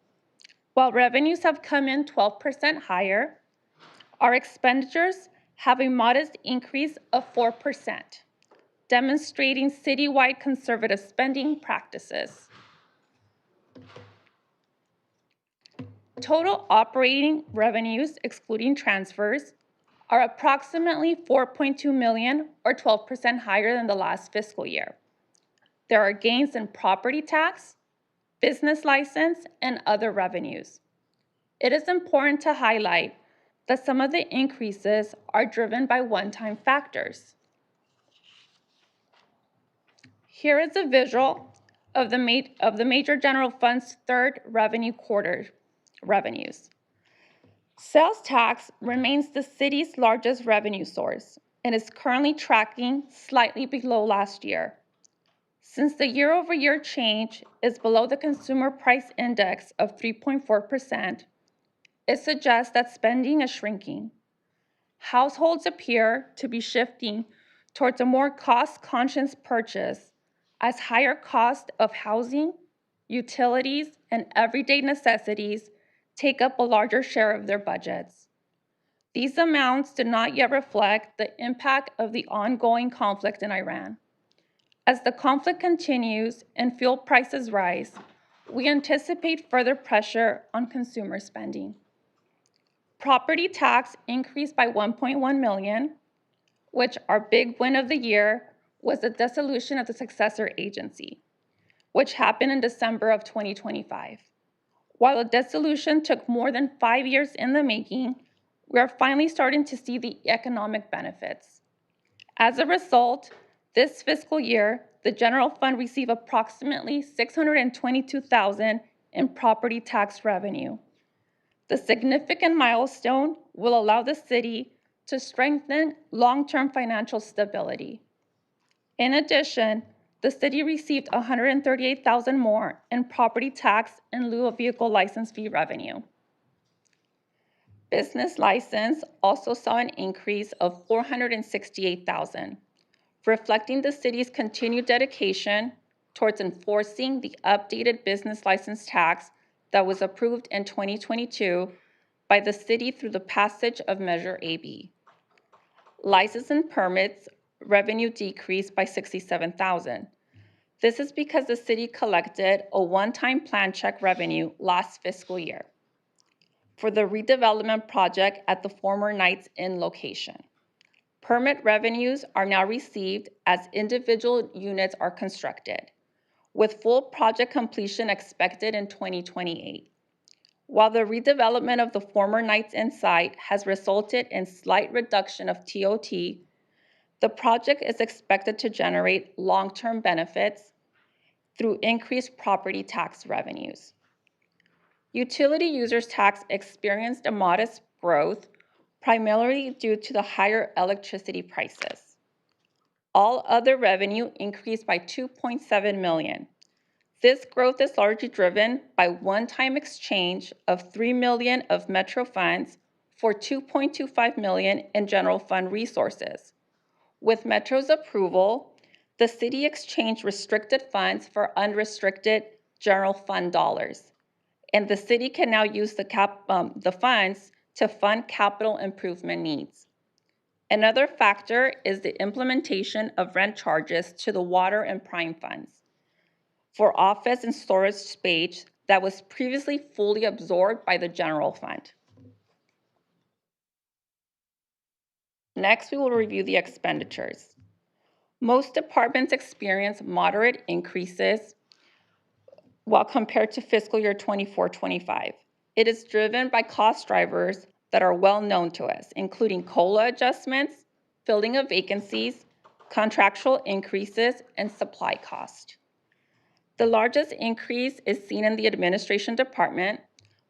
E: While revenues have come in 12% higher, our expenditures have a modest increase of 4%, demonstrating citywide conservative spending practices. Total operating revenues, excluding transfers, are approximately 4.2 million or 12% higher than the last fiscal year. There are gains in property tax, business license, and other revenues. It is important to highlight that some of the increases are driven by one-time factors. Here is a visual of the major general fund's third revenue quarter revenues. Sales tax remains the city's largest revenue source and is currently tracking slightly below last year. Since the year-over-year change is below the consumer price index of 3.4%, it suggests that spending is shrinking. Households appear to be shifting towards a more cost-conscious purchase as higher cost of housing, utilities, and everyday necessities take up a larger share of their budgets. These amounts do not yet reflect the impact of the ongoing conflict in Iran. As the conflict continues and fuel prices rise, we anticipate further pressure on consumer spending. Property tax increased by 1.1 million, which our big win of the year was the dissolution of the successor agency, which happened in December of 2025. While the dissolution took more than 5 years in the making, we are finally starting to see the economic benefits. As a result, this fiscal year, the general fund received approximately $622,000 in property tax revenue. The significant milestone will allow the city to strengthen long-term financial stability. In addition, the city received $138,000 more in property tax in lieu of vehicle license fee revenue. Business license also saw an increase of $468,000, reflecting the city's continued dedication towards enforcing the updated business license tax that was approved in 2022 by the city through the passage of Measure AB. License and permits revenue decreased by $67,000. This is because the city collected a one-time plan check revenue last fiscal year for the redevelopment project at the former Knights Inn location. Permit revenues are now received as individual units are constructed, with full project completion expected in 2028. While the redevelopment of the former Knights Inn site has resulted in slight reduction of TOT, the project is expected to generate long-term benefits through increased property tax revenues. Utility users tax experienced a modest growth, primarily due to the higher electricity prices. All other revenue increased by $2.7 million. This growth is largely driven by one-time exchange of $3 million of Metro funds for $2.25 million in general fund resources. With Metro's approval, the city exchanged restricted funds for unrestricted general fund dollars, and the city can now use the funds to fund capital improvement needs. Another factor is the implementation of rent charges to the water and prime funds for office and storage space that was previously fully absorbed by the general fund. Next, we will review the expenditures. Most departments experience moderate increases while compared to fiscal year 24-25. It is driven by cost drivers that are well known to us, including COLA adjustments, filling of vacancies, contractual increases, and supply cost. The largest increase is seen in the administration department,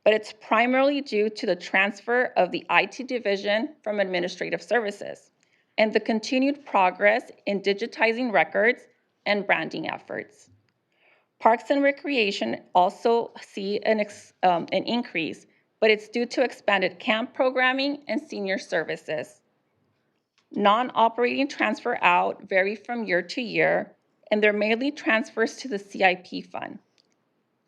E: but it's primarily due to the transfer of the IT division from administrative services and the continued progress in digitizing records and branding efforts. Parks and Recreation also see an increase, but it's due to expanded camp programming and senior services. Non-operating transfer out vary from year to year, and they're mainly transfers to the CIP fund.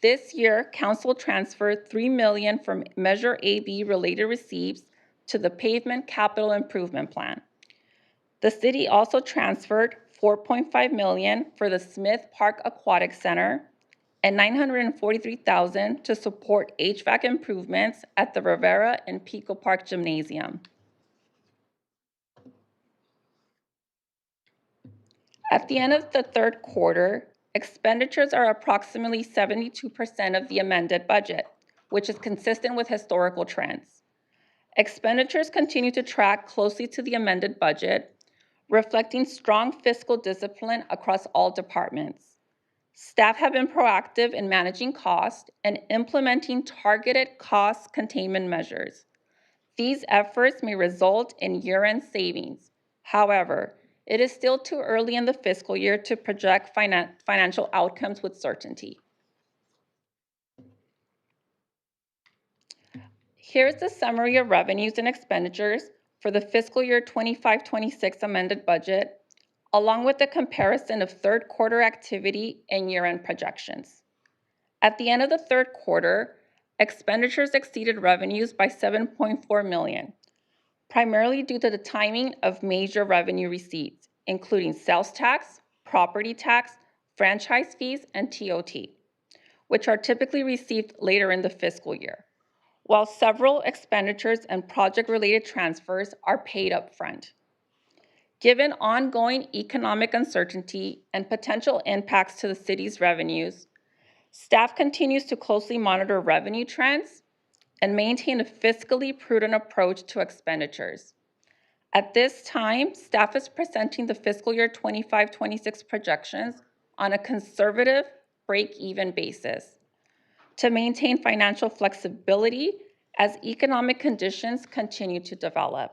E: This year, Council transferred $3 million from Measure AB related receipts to the Pavement Capital Improvement Plan. The city also transferred $4.5 million for the Smith Park Aquatic Center and $943,000 to support HVAC improvements at the Rivera and Pico Park Gymnasium. At the end of the third quarter, expenditures are approximately 72% of the amended budget, which is consistent with historical trends. Expenditures continue to track closely to the amended budget, reflecting strong fiscal discipline across all departments. Staff have been proactive in managing costs and implementing targeted cost containment measures. These efforts may result in year-end savings. However, it is still too early in the fiscal year to project financial outcomes with certainty. Here's the summary of revenues and expenditures for the fiscal year 25-26 amended budget, along with the comparison of third quarter activity and year-end projections. At the end of the third quarter, expenditures exceeded revenues by $7.4 million, primarily due to the timing of major revenue receipts, including sales tax, property tax, franchise fees, and TOT, which are typically received later in the fiscal year, while several expenditures and project-related transfers are paid up front. Given ongoing economic uncertainty and potential impacts to the city's revenues, staff continues to closely monitor revenue trends and maintain a fiscally prudent approach to expenditures. At this time, staff is presenting the fiscal year 25-26 projections on a conservative break-even basis to maintain financial flexibility as economic conditions continue to develop.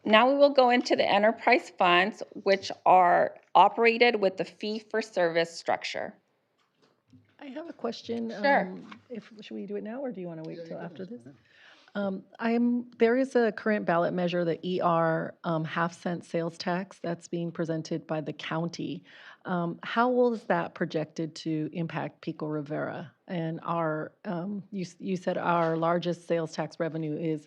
E: Now we will go into the enterprise funds, which are operated with the fee-for-service structure.
H: I have a question.
E: Sure.
H: Should we do it now, or do you want to wait till after this? There is a current ballot measure, the ER half-cent sales tax that's being presented by the county. How is that projected to impact Pico Rivera? And you said our largest sales tax revenue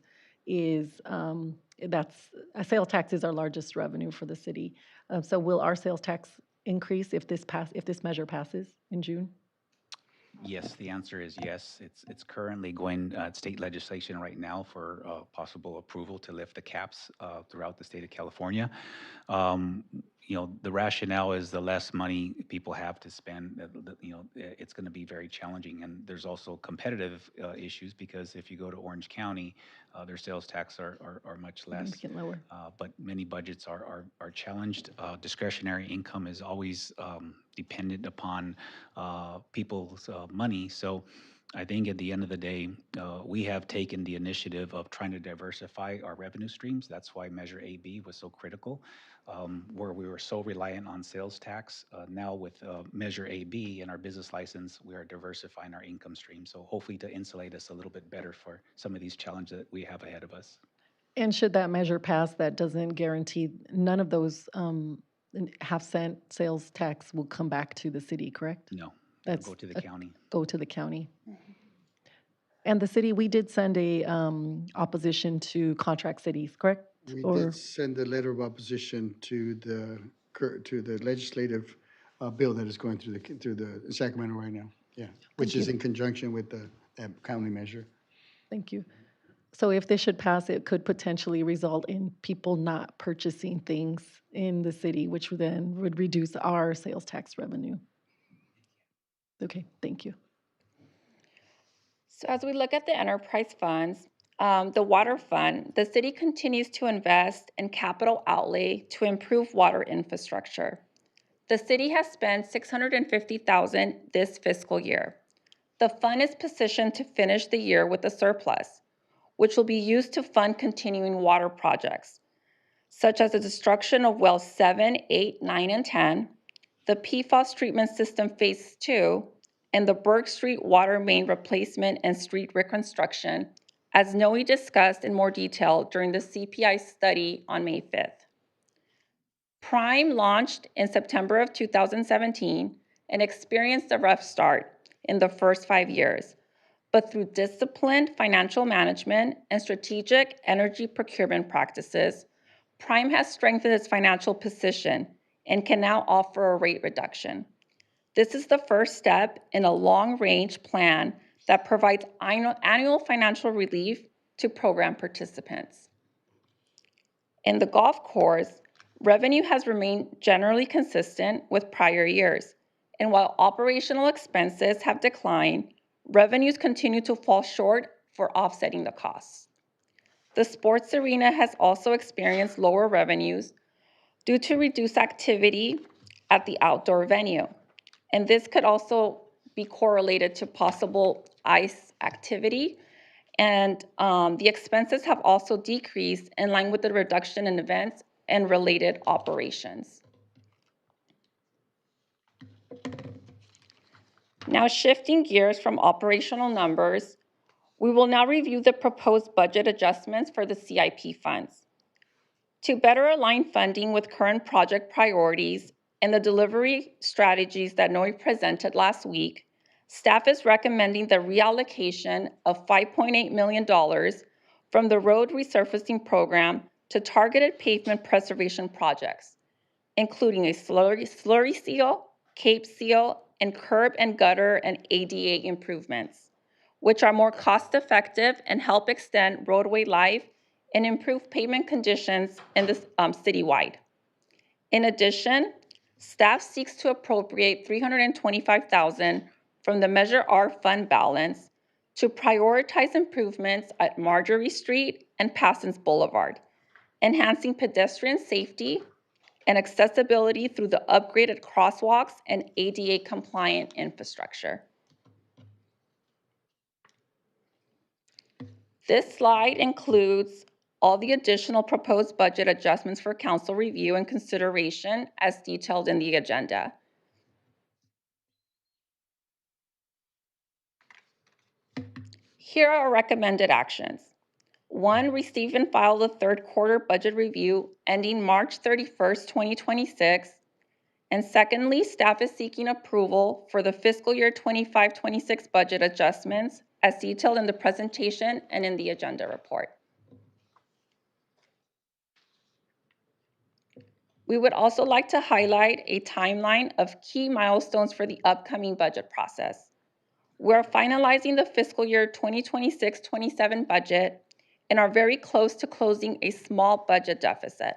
H: sales tax is our largest revenue for the city. So will our sales tax increase if this measure passes in June?
L: Yes, the answer is yes. It's currently going state legislation right now for possible approval to lift the caps throughout the state of California. The rationale is the less money people have to spend, it's going to be very challenging. And there's also competitive issues because if you go to Orange County, their sales tax are much less.
H: Significant lower.
L: But many budgets are challenged. Discretionary income is always dependent upon people's money. So I think at the end of the day, we have taken the initiative of trying to diversify our revenue streams. That's why Measure AB was so critical, where we were so reliant on sales tax. Now with Measure AB and our business license, we are diversifying our income stream. So hopefully to insulate us a little bit better for some of these challenges that we have ahead of us.
H: And should that measure pass, that doesn't guarantee none of those half-cent sales tax will come back to the city, correct?
L: No, it'll go to the county.
H: Go to the county. And the city, we did send a opposition to contract cities, correct?
A: We did send a letter of opposition to the legislative bill that is going through the Sacramento right now. Yeah, which is in conjunction with the county measure.
H: Thank you. So if this should pass, it could potentially result in people not purchasing things in the city, which then would reduce our sales tax revenue. Okay, thank you.
E: So as we look at the enterprise funds, the water fund, the city continues to invest in capital outlay to improve water infrastructure. The city has spent $650,000 this fiscal year. The fund is positioned to finish the year with a surplus, which will be used to fund continuing water projects, such as the destruction of wells 7, 8, 9, and 10, the PFAS treatment system phase 2, and the Burke Street water main replacement and street reconstruction, as Noe discussed in more detail during the CPI study on May 5th. Prime launched in September of 2017 and experienced a rough start in the first 5 years, but through disciplined financial management and strategic energy procurement practices, Prime has strengthened its financial position and can now offer a rate reduction. This is the first step in a long-range plan that provides annual financial relief to program participants. In the golf course, revenue has remained generally consistent with prior years, and while operational expenses have declined, revenues continue to fall short for offsetting the costs. The sports arena has also experienced lower revenues due to reduced activity at the outdoor venue, and this could also be correlated to possible ice activity. And the expenses have also decreased in line with the reduction in events and related operations. Now, shifting gears from operational numbers, we will now review the proposed budget adjustments for the CIP funds. To better align funding with current project priorities and the delivery strategies that Noe presented last week, staff is recommending the reallocation of $5.8 million from the road resurfacing program to targeted pavement preservation projects, including a slurry seal, cape seal, and curb and gutter and ADA improvements, which are more cost-effective and help extend roadway life and improve pavement conditions in the citywide. In addition, staff seeks to appropriate $325,000 from the Measure R fund balance to prioritize improvements at Marjorie Street and Passons Boulevard, enhancing pedestrian safety and accessibility through the upgraded crosswalks and ADA-compliant infrastructure. This slide includes all the additional proposed budget adjustments for council review and consideration as detailed in the agenda. Here are recommended actions. 1, receive and file the third quarter budget review ending March 31st, 2026. And secondly, staff is seeking approval for the fiscal year 25-26 budget adjustments as detailed in the presentation and in the agenda report. We would also like to highlight a timeline of key milestones for the upcoming budget process. We're finalizing the fiscal year 2026-27 budget and are very close to closing a small budget deficit.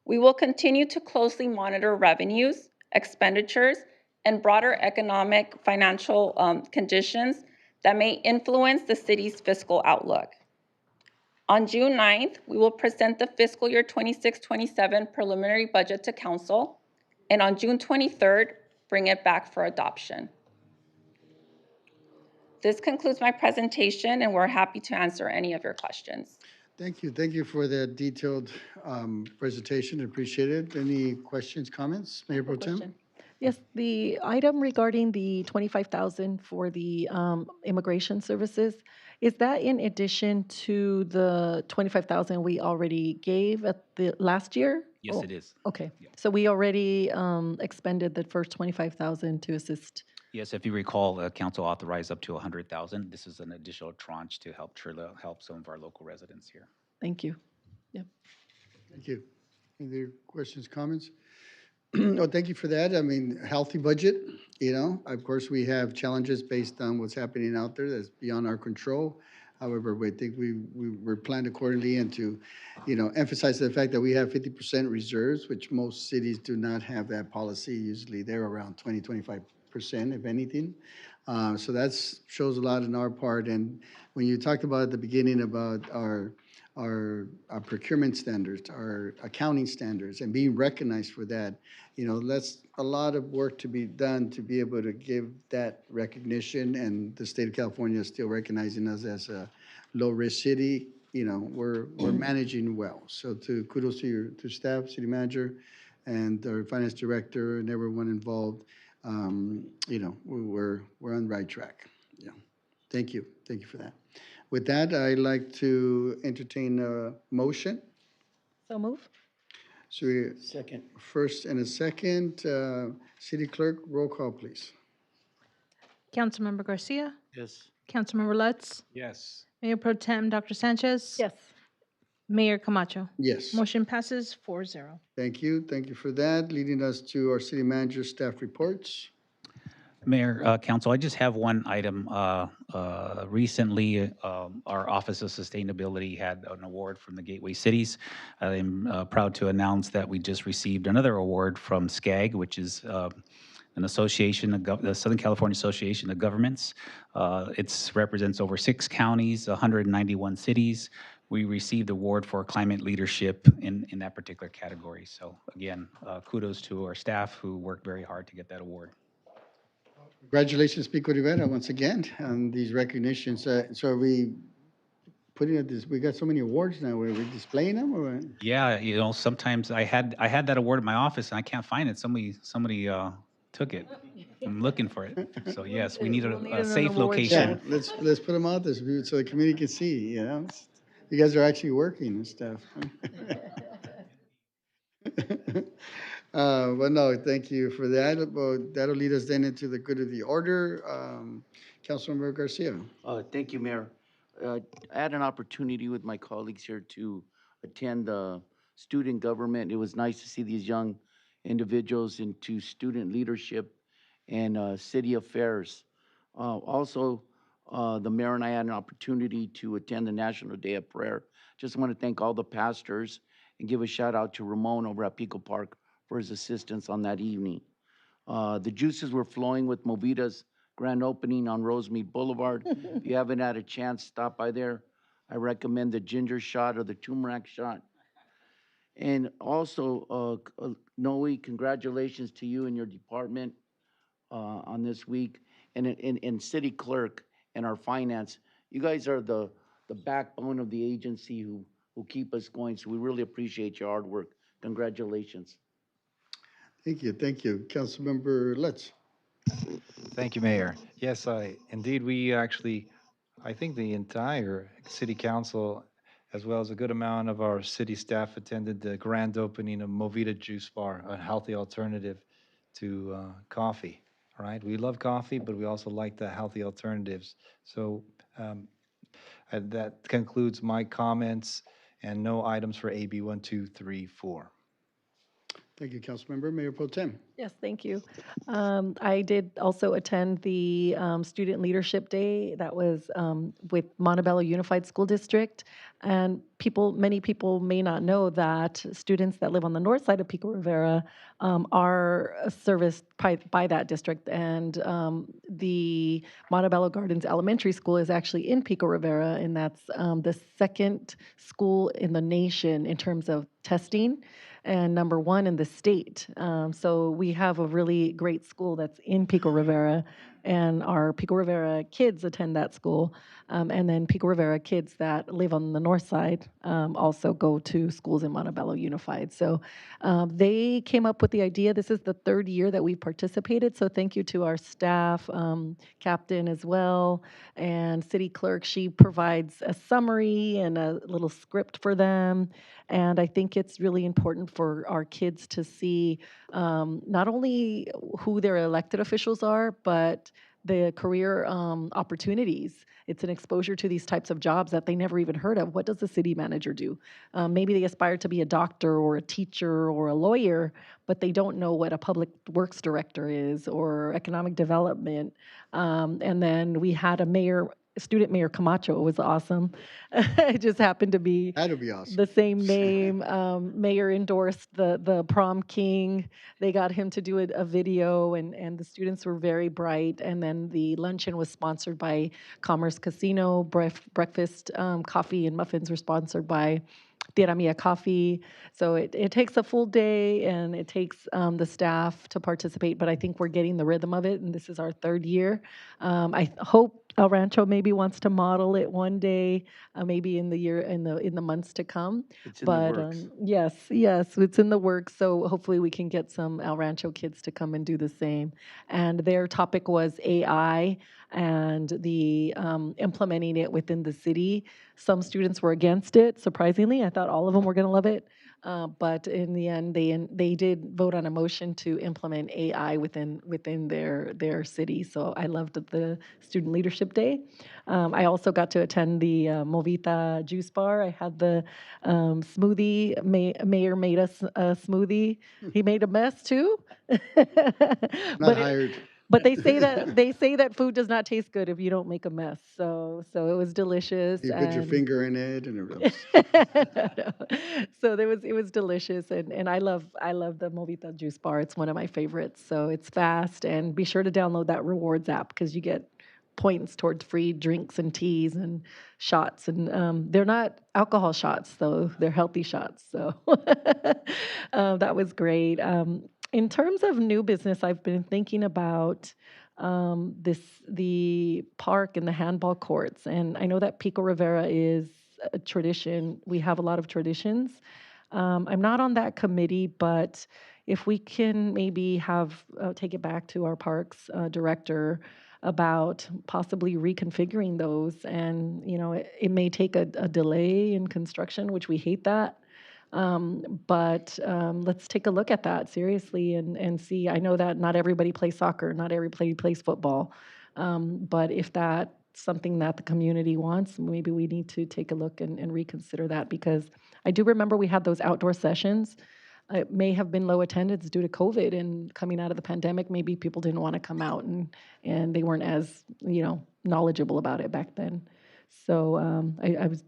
E: We will continue to closely monitor revenues, expenditures, and broader economic financial conditions that may influence the city's fiscal outlook. On June 9th, we will present the fiscal year 26-27 preliminary budget to council, and on June 23rd, bring it back for adoption. This concludes my presentation, and we're happy to answer any of your questions.
A: Thank you. Thank you for the detailed presentation. Appreciate it. Any questions, comments? Mayor Pro Tem?
H: Yes, the item regarding the 25,000 for the immigration services, is that in addition to the 25,000 we already gave at the last year?
L: Yes, it is.
H: Okay, so we already expended the first 25,000 to assist.
L: Yes, if you recall, council authorized up to 100,000. This is an additional tranche to help some of our local residents here.
H: Thank you. Yep.
A: Thank you. Any other questions, comments? No, thank you for that. I mean, healthy budget, you know. Of course, we have challenges based on what's happening out there that's beyond our control. However, we think we're planned accordingly, and to, you know, emphasize the fact that we have 50% reserves, which most cities do not have that policy. Usually they're around 20-25%, if anything. So that shows a lot on our part. And when you talked about at the beginning about our procurement standards, our accounting standards, and being recognized for that, you know, that's a lot of work to be done to be able to give that recognition. And the state of California is still recognizing us as a low-risk city. You know, we're managing well. So kudos to staff, city manager, and our finance director, and everyone involved. You know, we're on the right track. Yeah. Thank you. Thank you for that. With that, I'd like to entertain a motion.
H: So move.
A: So second. First and a second. City Clerk, roll call, please.
G: Councilmember Garcia?
C: Yes.
G: Councilmember Lutz?
C: Yes.
G: Mayor Pro Tem Dr. Sanchez?
H: Yes.
G: Mayor Camacho?
A: Yes.
G: Motion passes 4-0.
A: Thank you. Thank you for that. Leading us to our city manager staff reports.
L: Mayor, Council, I just have one item. Recently, our Office of Sustainability had an award from the Gateway Cities. I'm proud to announce that we just received another award from SCAG, which is an association, the Southern California Association of Governments. It represents over 6 counties, 191 cities. We received award for climate leadership in that particular category. So again, kudos to our staff who worked very hard to get that award.
A: Congratulations, Pico Rivera, once again, on these recognitions. So are we putting it this, we got so many awards now, are we displaying them or?
L: Yeah, sometimes I had that award at my office and I can't find it. Somebody took it. I'm looking for it. So yes, we need a safe location.
A: Yeah, let's put them out there so the community can see, You guys are actually working and stuff. But no, thank you for that. Well, that'll lead us then into the good of the order. Councilmember Garcia.
I: Thank you, Mayor. I had an opportunity with my colleagues here to attend the student government. It was nice to see these young individuals into student leadership and city affairs. Also, the mayor and I had an opportunity to attend the National Day of Prayer. Just want to thank all the pastors and give a shout out to Ramon over at Pico Park for his assistance on that evening. The juices were flowing with Movita's grand opening on Rosemead Boulevard. If you haven't had a chance, stop by there. I recommend the ginger shot or the turmeric shot. And also, Noe, congratulations to you and your department on this week. And city clerk and our finance. You guys are the backbone of the agency who keep us going. So we really appreciate your hard work. Congratulations.
A: Thank you, Councilmember Lutz.
Q: Thank you, Mayor. Yes, indeed, we actually, I think the entire city council, as well as a good amount of our city staff, attended the grand opening of Movita Juice Bar, a healthy alternative to coffee. All right, we love coffee, but we also like the healthy alternatives. So that concludes my comments, and no items for AB 1234.
A: Thank you, Councilmember. Mayor Pro Tem.
H: Yes, thank you. I did also attend the Student Leadership Day that was with Montebello Unified School District. And many people may not know that students that live on the north side of Pico Rivera are serviced by that district. And the Montebello Gardens Elementary School is actually in Pico Rivera, and that's the second school in the nation in terms of testing, and number 1 in the state. So we have a really great school that's in Pico Rivera, and our Pico Rivera kids attend that school. And then Pico Rivera kids that live on the north side also go to schools in Montebello Unified. So they came up with the idea. This is the 3rd year that we've participated. So thank you to our staff, captain as well, and city clerk. She provides a summary and a little script for them. And I think it's really important for our kids to see not only who their elected officials are, but the career opportunities. It's an exposure to these types of jobs that they never even heard of. What does the city manager do? Maybe they aspire to be a doctor or a teacher or a lawyer, but they don't know what a public works director is or economic development. And then we had student mayor Camacho. It was awesome. It just happened to be
A: That'd be awesome.
H: the same name. Mayor endorsed the prom king. They got him to do a video, and the students were very bright. And then the luncheon was sponsored by Commerce Casino. Breakfast, coffee, and muffins were sponsored by Tierra Mia Coffee. So it takes a full day, and it takes the staff to participate, but I think we're getting the rhythm of it, and this is our 3rd year. I hope El Rancho maybe wants to model it one day, maybe in the months to come.
I: It's in the
H: But
I: works.
H: yes, it's in the works. So hopefully we can get some El Rancho kids to come and do the same. And their topic was AI and the implementing it within the city. Some students were against it. Surprisingly, I thought all of them were going to love it. But in the end, they did vote on a motion to implement AI within their city. So I loved the Student Leadership Day. I also got to attend the Movita Juice Bar. I had the smoothie. Mayor made us a smoothie. He made a mess too.
A: Not hired.
H: But they say that food does not taste good if you don't make a mess. So it was delicious.
A: You put your
H: And
A: finger in it and it was,
H: so it was delicious, and I love the Movita juice bar. It's one of my favorites. So it's fast, and be sure to download that rewards app because you get points towards free drinks and teas and shots. And they're not alcohol shots, though they're healthy shots. So that was great. In terms of new business, I've been thinking about the park and the handball courts. And I know that Pico Rivera is a tradition. We have a lot of traditions. I'm not on that committee, but if we can maybe have take it back to our parks director about possibly reconfiguring those. And it may take a delay in construction, which we hate that. But let's take a look at that seriously and see. I know that not everybody plays soccer, not everybody plays football. But if that's something that the community wants, maybe we need to take a look and reconsider that, because I do remember we had those outdoor sessions. It may have been low attendance due to COVID and coming out of the pandemic. Maybe people didn't want to come out, and they weren't as knowledgeable about it back then. So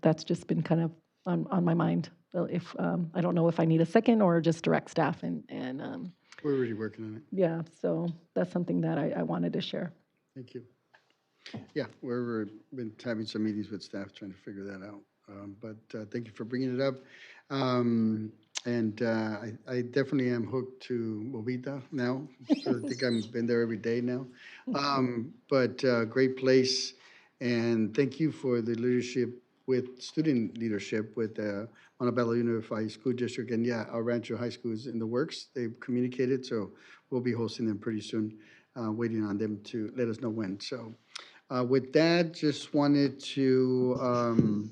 H: that's just been kind of on my mind. So if I don't know if I need a second or just direct staff and
A: we're already working on it.
H: yeah. So that's something that I wanted to share.
A: Thank you. Yeah, we've been having some meetings with staff trying to figure that out. But thank you for bringing it up. And I definitely am hooked to Movita now. So I think I've been there every day now. But great place. And thank you for the leadership with student leadership with Montebello Unified School District. And yeah, our Rancho High School is in the works. They've communicated, so we'll be hosting them pretty soon, waiting on them to let us know when. So with that, just wanted to,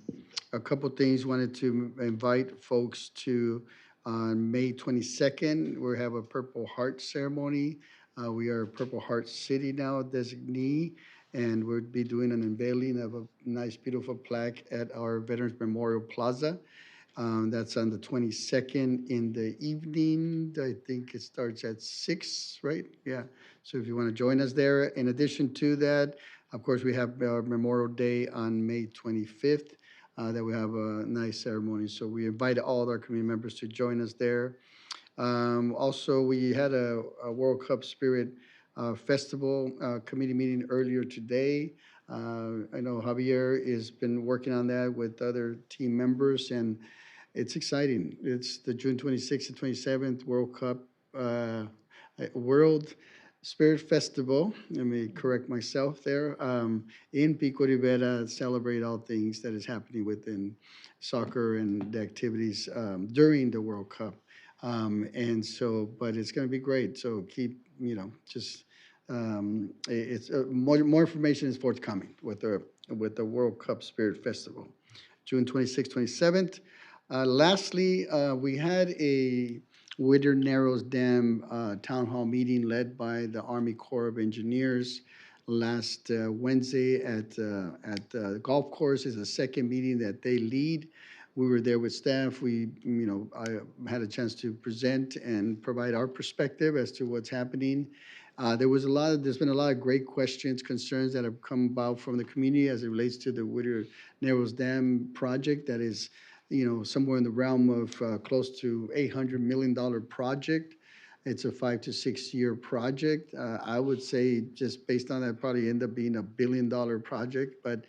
A: a couple things, wanted to invite folks to on May 22nd, we have a Purple Heart ceremony. We are a Purple Heart City now designee, and we'll be doing an unveiling of a nice, beautiful plaque at our Veterans Memorial Plaza. That's on the 22nd in the evening. I think it starts at 6, right? Yeah. So if you want to join us there. In addition to that, of course, we have our Memorial Day on May 25th. That we have a nice ceremony. So we invite all of our community members to join us there. Also, we had a World Cup Spirit Festival committee meeting earlier today. I know Javier has been working on that with other team members, and it's exciting. It's the June 26th and 27th World Cup World Spirit Festival. Let me correct myself there. In Pico Rivera, celebrate all things that is happening within soccer and the activities during the World Cup. And so, but it's going to be great. So keep, just it's more information is forthcoming with the World Cup Spirit Festival, June 26th, 27th. Lastly, we had a Whittier Narrows Dam Town Hall meeting led by the Army Corps of Engineers last Wednesday at the golf course. Is the second meeting that they lead. We were there with staff. I had a chance to present and provide our perspective as to what's happening. There's been a lot of great questions, concerns that have come about from the community as it relates to the Whittier Narrows Dam project that is, somewhere in the realm of close to $800 million project. It's a 5 to 6 year project. I would say just based on that, probably end up being $1 billion project. But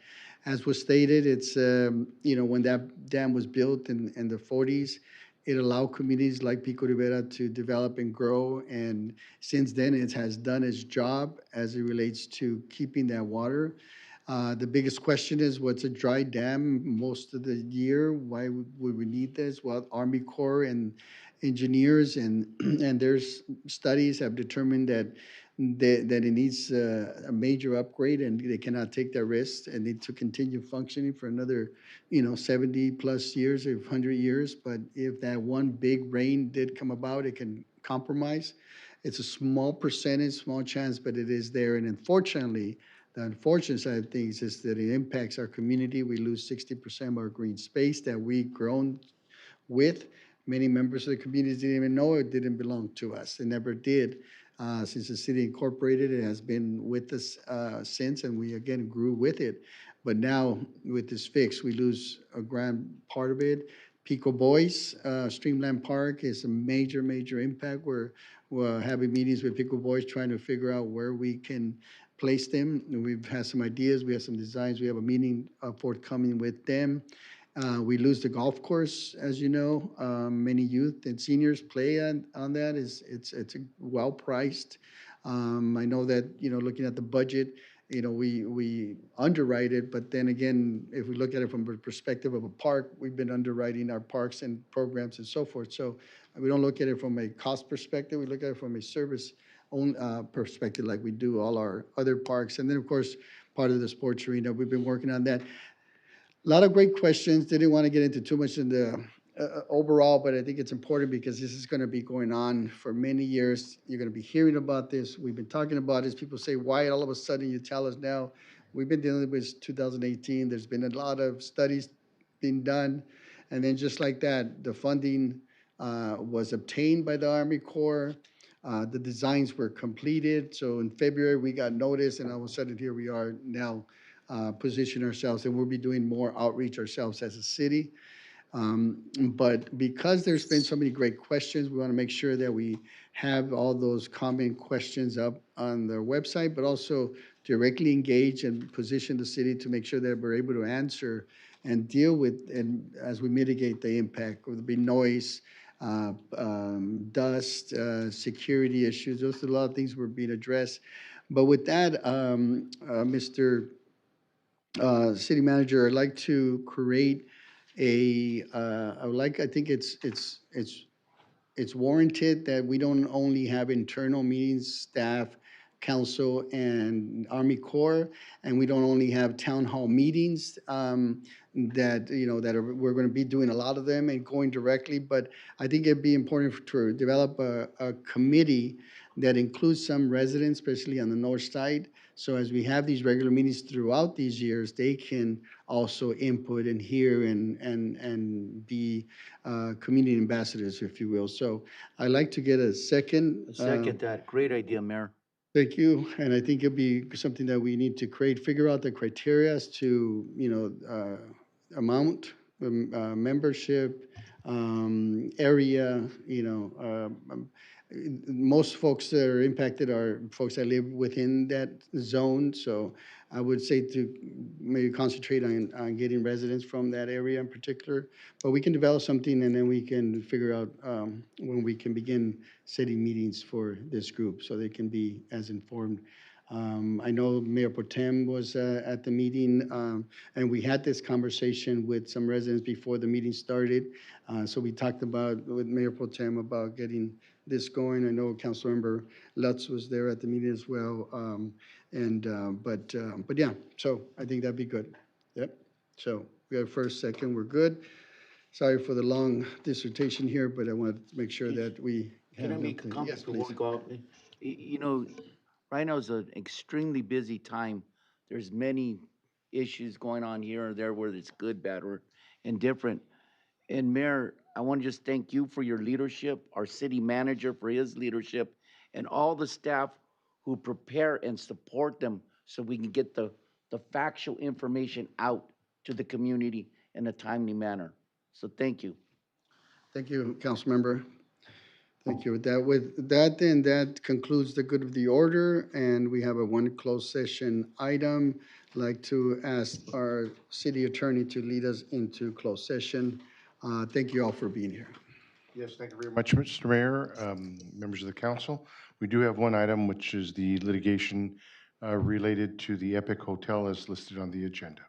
A: as was stated, it's, when that dam was built in the 40s, it allowed communities like Pico Rivera to develop and grow. And since then, it has done its job as it relates to keeping that water. The biggest question is, what's a dry dam most of the year? Why would we need this? Well, Army Corps and engineers and there's studies have determined that it needs a major upgrade, and they cannot take that risk and need to continue functioning for another 70 plus years, or 100 years. But if that one big rain did come about, it can compromise. It's a small percentage, small chance, but it is there. And unfortunately, the unfortunate side of things is that it impacts our community. We lose 60% of our green space that we've grown with. Many members of the community didn't even know it didn't belong to us. It never did. since the city incorporated. It has been with us since, and we again grew with it. But now with this fix, we lose a grand part of it. Pico Boys, Streamland Park is a major, major impact. We're having meetings with Pico Boys trying to figure out where we can place them. And we've had some ideas, we have some designs. We have a meeting forthcoming with them. We lose the golf course, as you know. Many youth and seniors play on that. It's a well priced. I know that, looking at the budget, we underwrite it, but then again, if we look at it from the perspective of a park, we've been underwriting our parks and programs and so forth. So we don't look at it from a cost perspective. We look at it from a service own perspective, like we do all our other parks. And then, of course, part of the sports arena, we've been working on that. A lot of great questions. Didn't want to get into too much in the overall, but I think it's important because this is going to be going on for many years. You're going to be hearing about this. We've been talking about this. People say, why all of a sudden you tell us now? We've been dealing with 2018. There's been a lot of studies being done. And then just like that, the funding was obtained by the Army Corps. The designs were completed. So in February, we got notice, and all of a sudden here we are now position ourselves, and we'll be doing more outreach ourselves as a city. But because there's been so many great questions, we want to make sure that we have all those common questions up on their website, but also directly engage and position the city to make sure that we're able to answer and deal with, and as we mitigate the impact, whether it be noise, dust, security issues. Those are a lot of things were being addressed. But with that, Mr. City Manager, I'd like to create I think it's warranted that we don't only have internal meetings, staff, council, and Army Corps, and we don't only have town hall meetings, we're going to be doing a lot of them and going directly, but I think it'd be important to develop a committee that includes some residents, especially on the north side. So as we have these regular meetings throughout these years, they can also input and hear and be community ambassadors, if you will. So I'd like to get a second.
I: Second that. Great idea, Mayor.
A: Thank you. And I think it'd be something that we need to figure out the criteria as to, amount, membership, area, most folks that are impacted are folks that live within that zone. So I would say to maybe concentrate on getting residents from that area in particular. But we can develop something, and then we can figure out when we can begin setting meetings for this group so they can be as informed. I know Mayor Potem was at the meeting, and we had this conversation with some residents before the meeting started. So we talked with Mayor Potem about getting this going. I know Councilmember Lutz was there at the meeting as well. But yeah, so I think that'd be good. Yep. So we have first, second, we're good. Sorry for the long dissertation here, but I wanted to make sure that we
I: Can I
A: have
I: make a
A: nothing.
I: comment
A: Yes,
I: before
A: please.
I: we go out? Right now is an extremely busy time. There's many issues going on here or there, whether it's good, bad, or indifferent. And Mayor, I want to just thank you for your leadership, our city manager for his leadership, and all the staff who prepare and support them so we can get the factual information out to the community in a timely manner. So thank you.
A: Thank you, Councilmember. Thank you. With that, then that concludes the good of the order, and we have a one closed session item. I'd like to ask our city attorney to lead us into closed session. Thank you all for being here.
D: Yes, thank you very much, Mr. Mayor, members of the council. We do have one item, which is the litigation related to the Epic Hotel as listed on the agenda.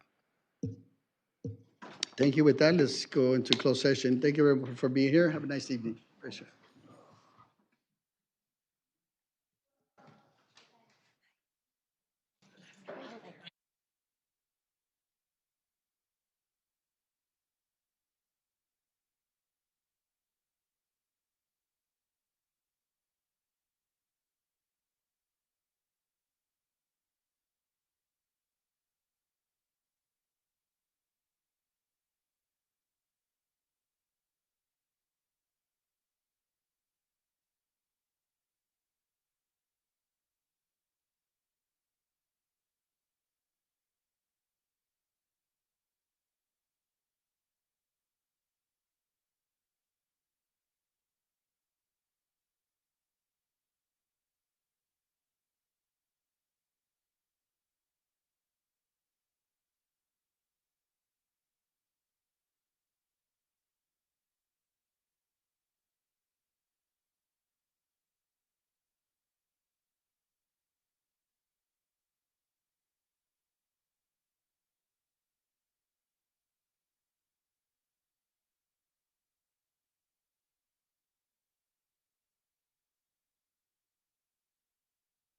A: Thank you. With that, let's go into closed session. Thank you everyone for being here. Have a nice evening. Appreciate it.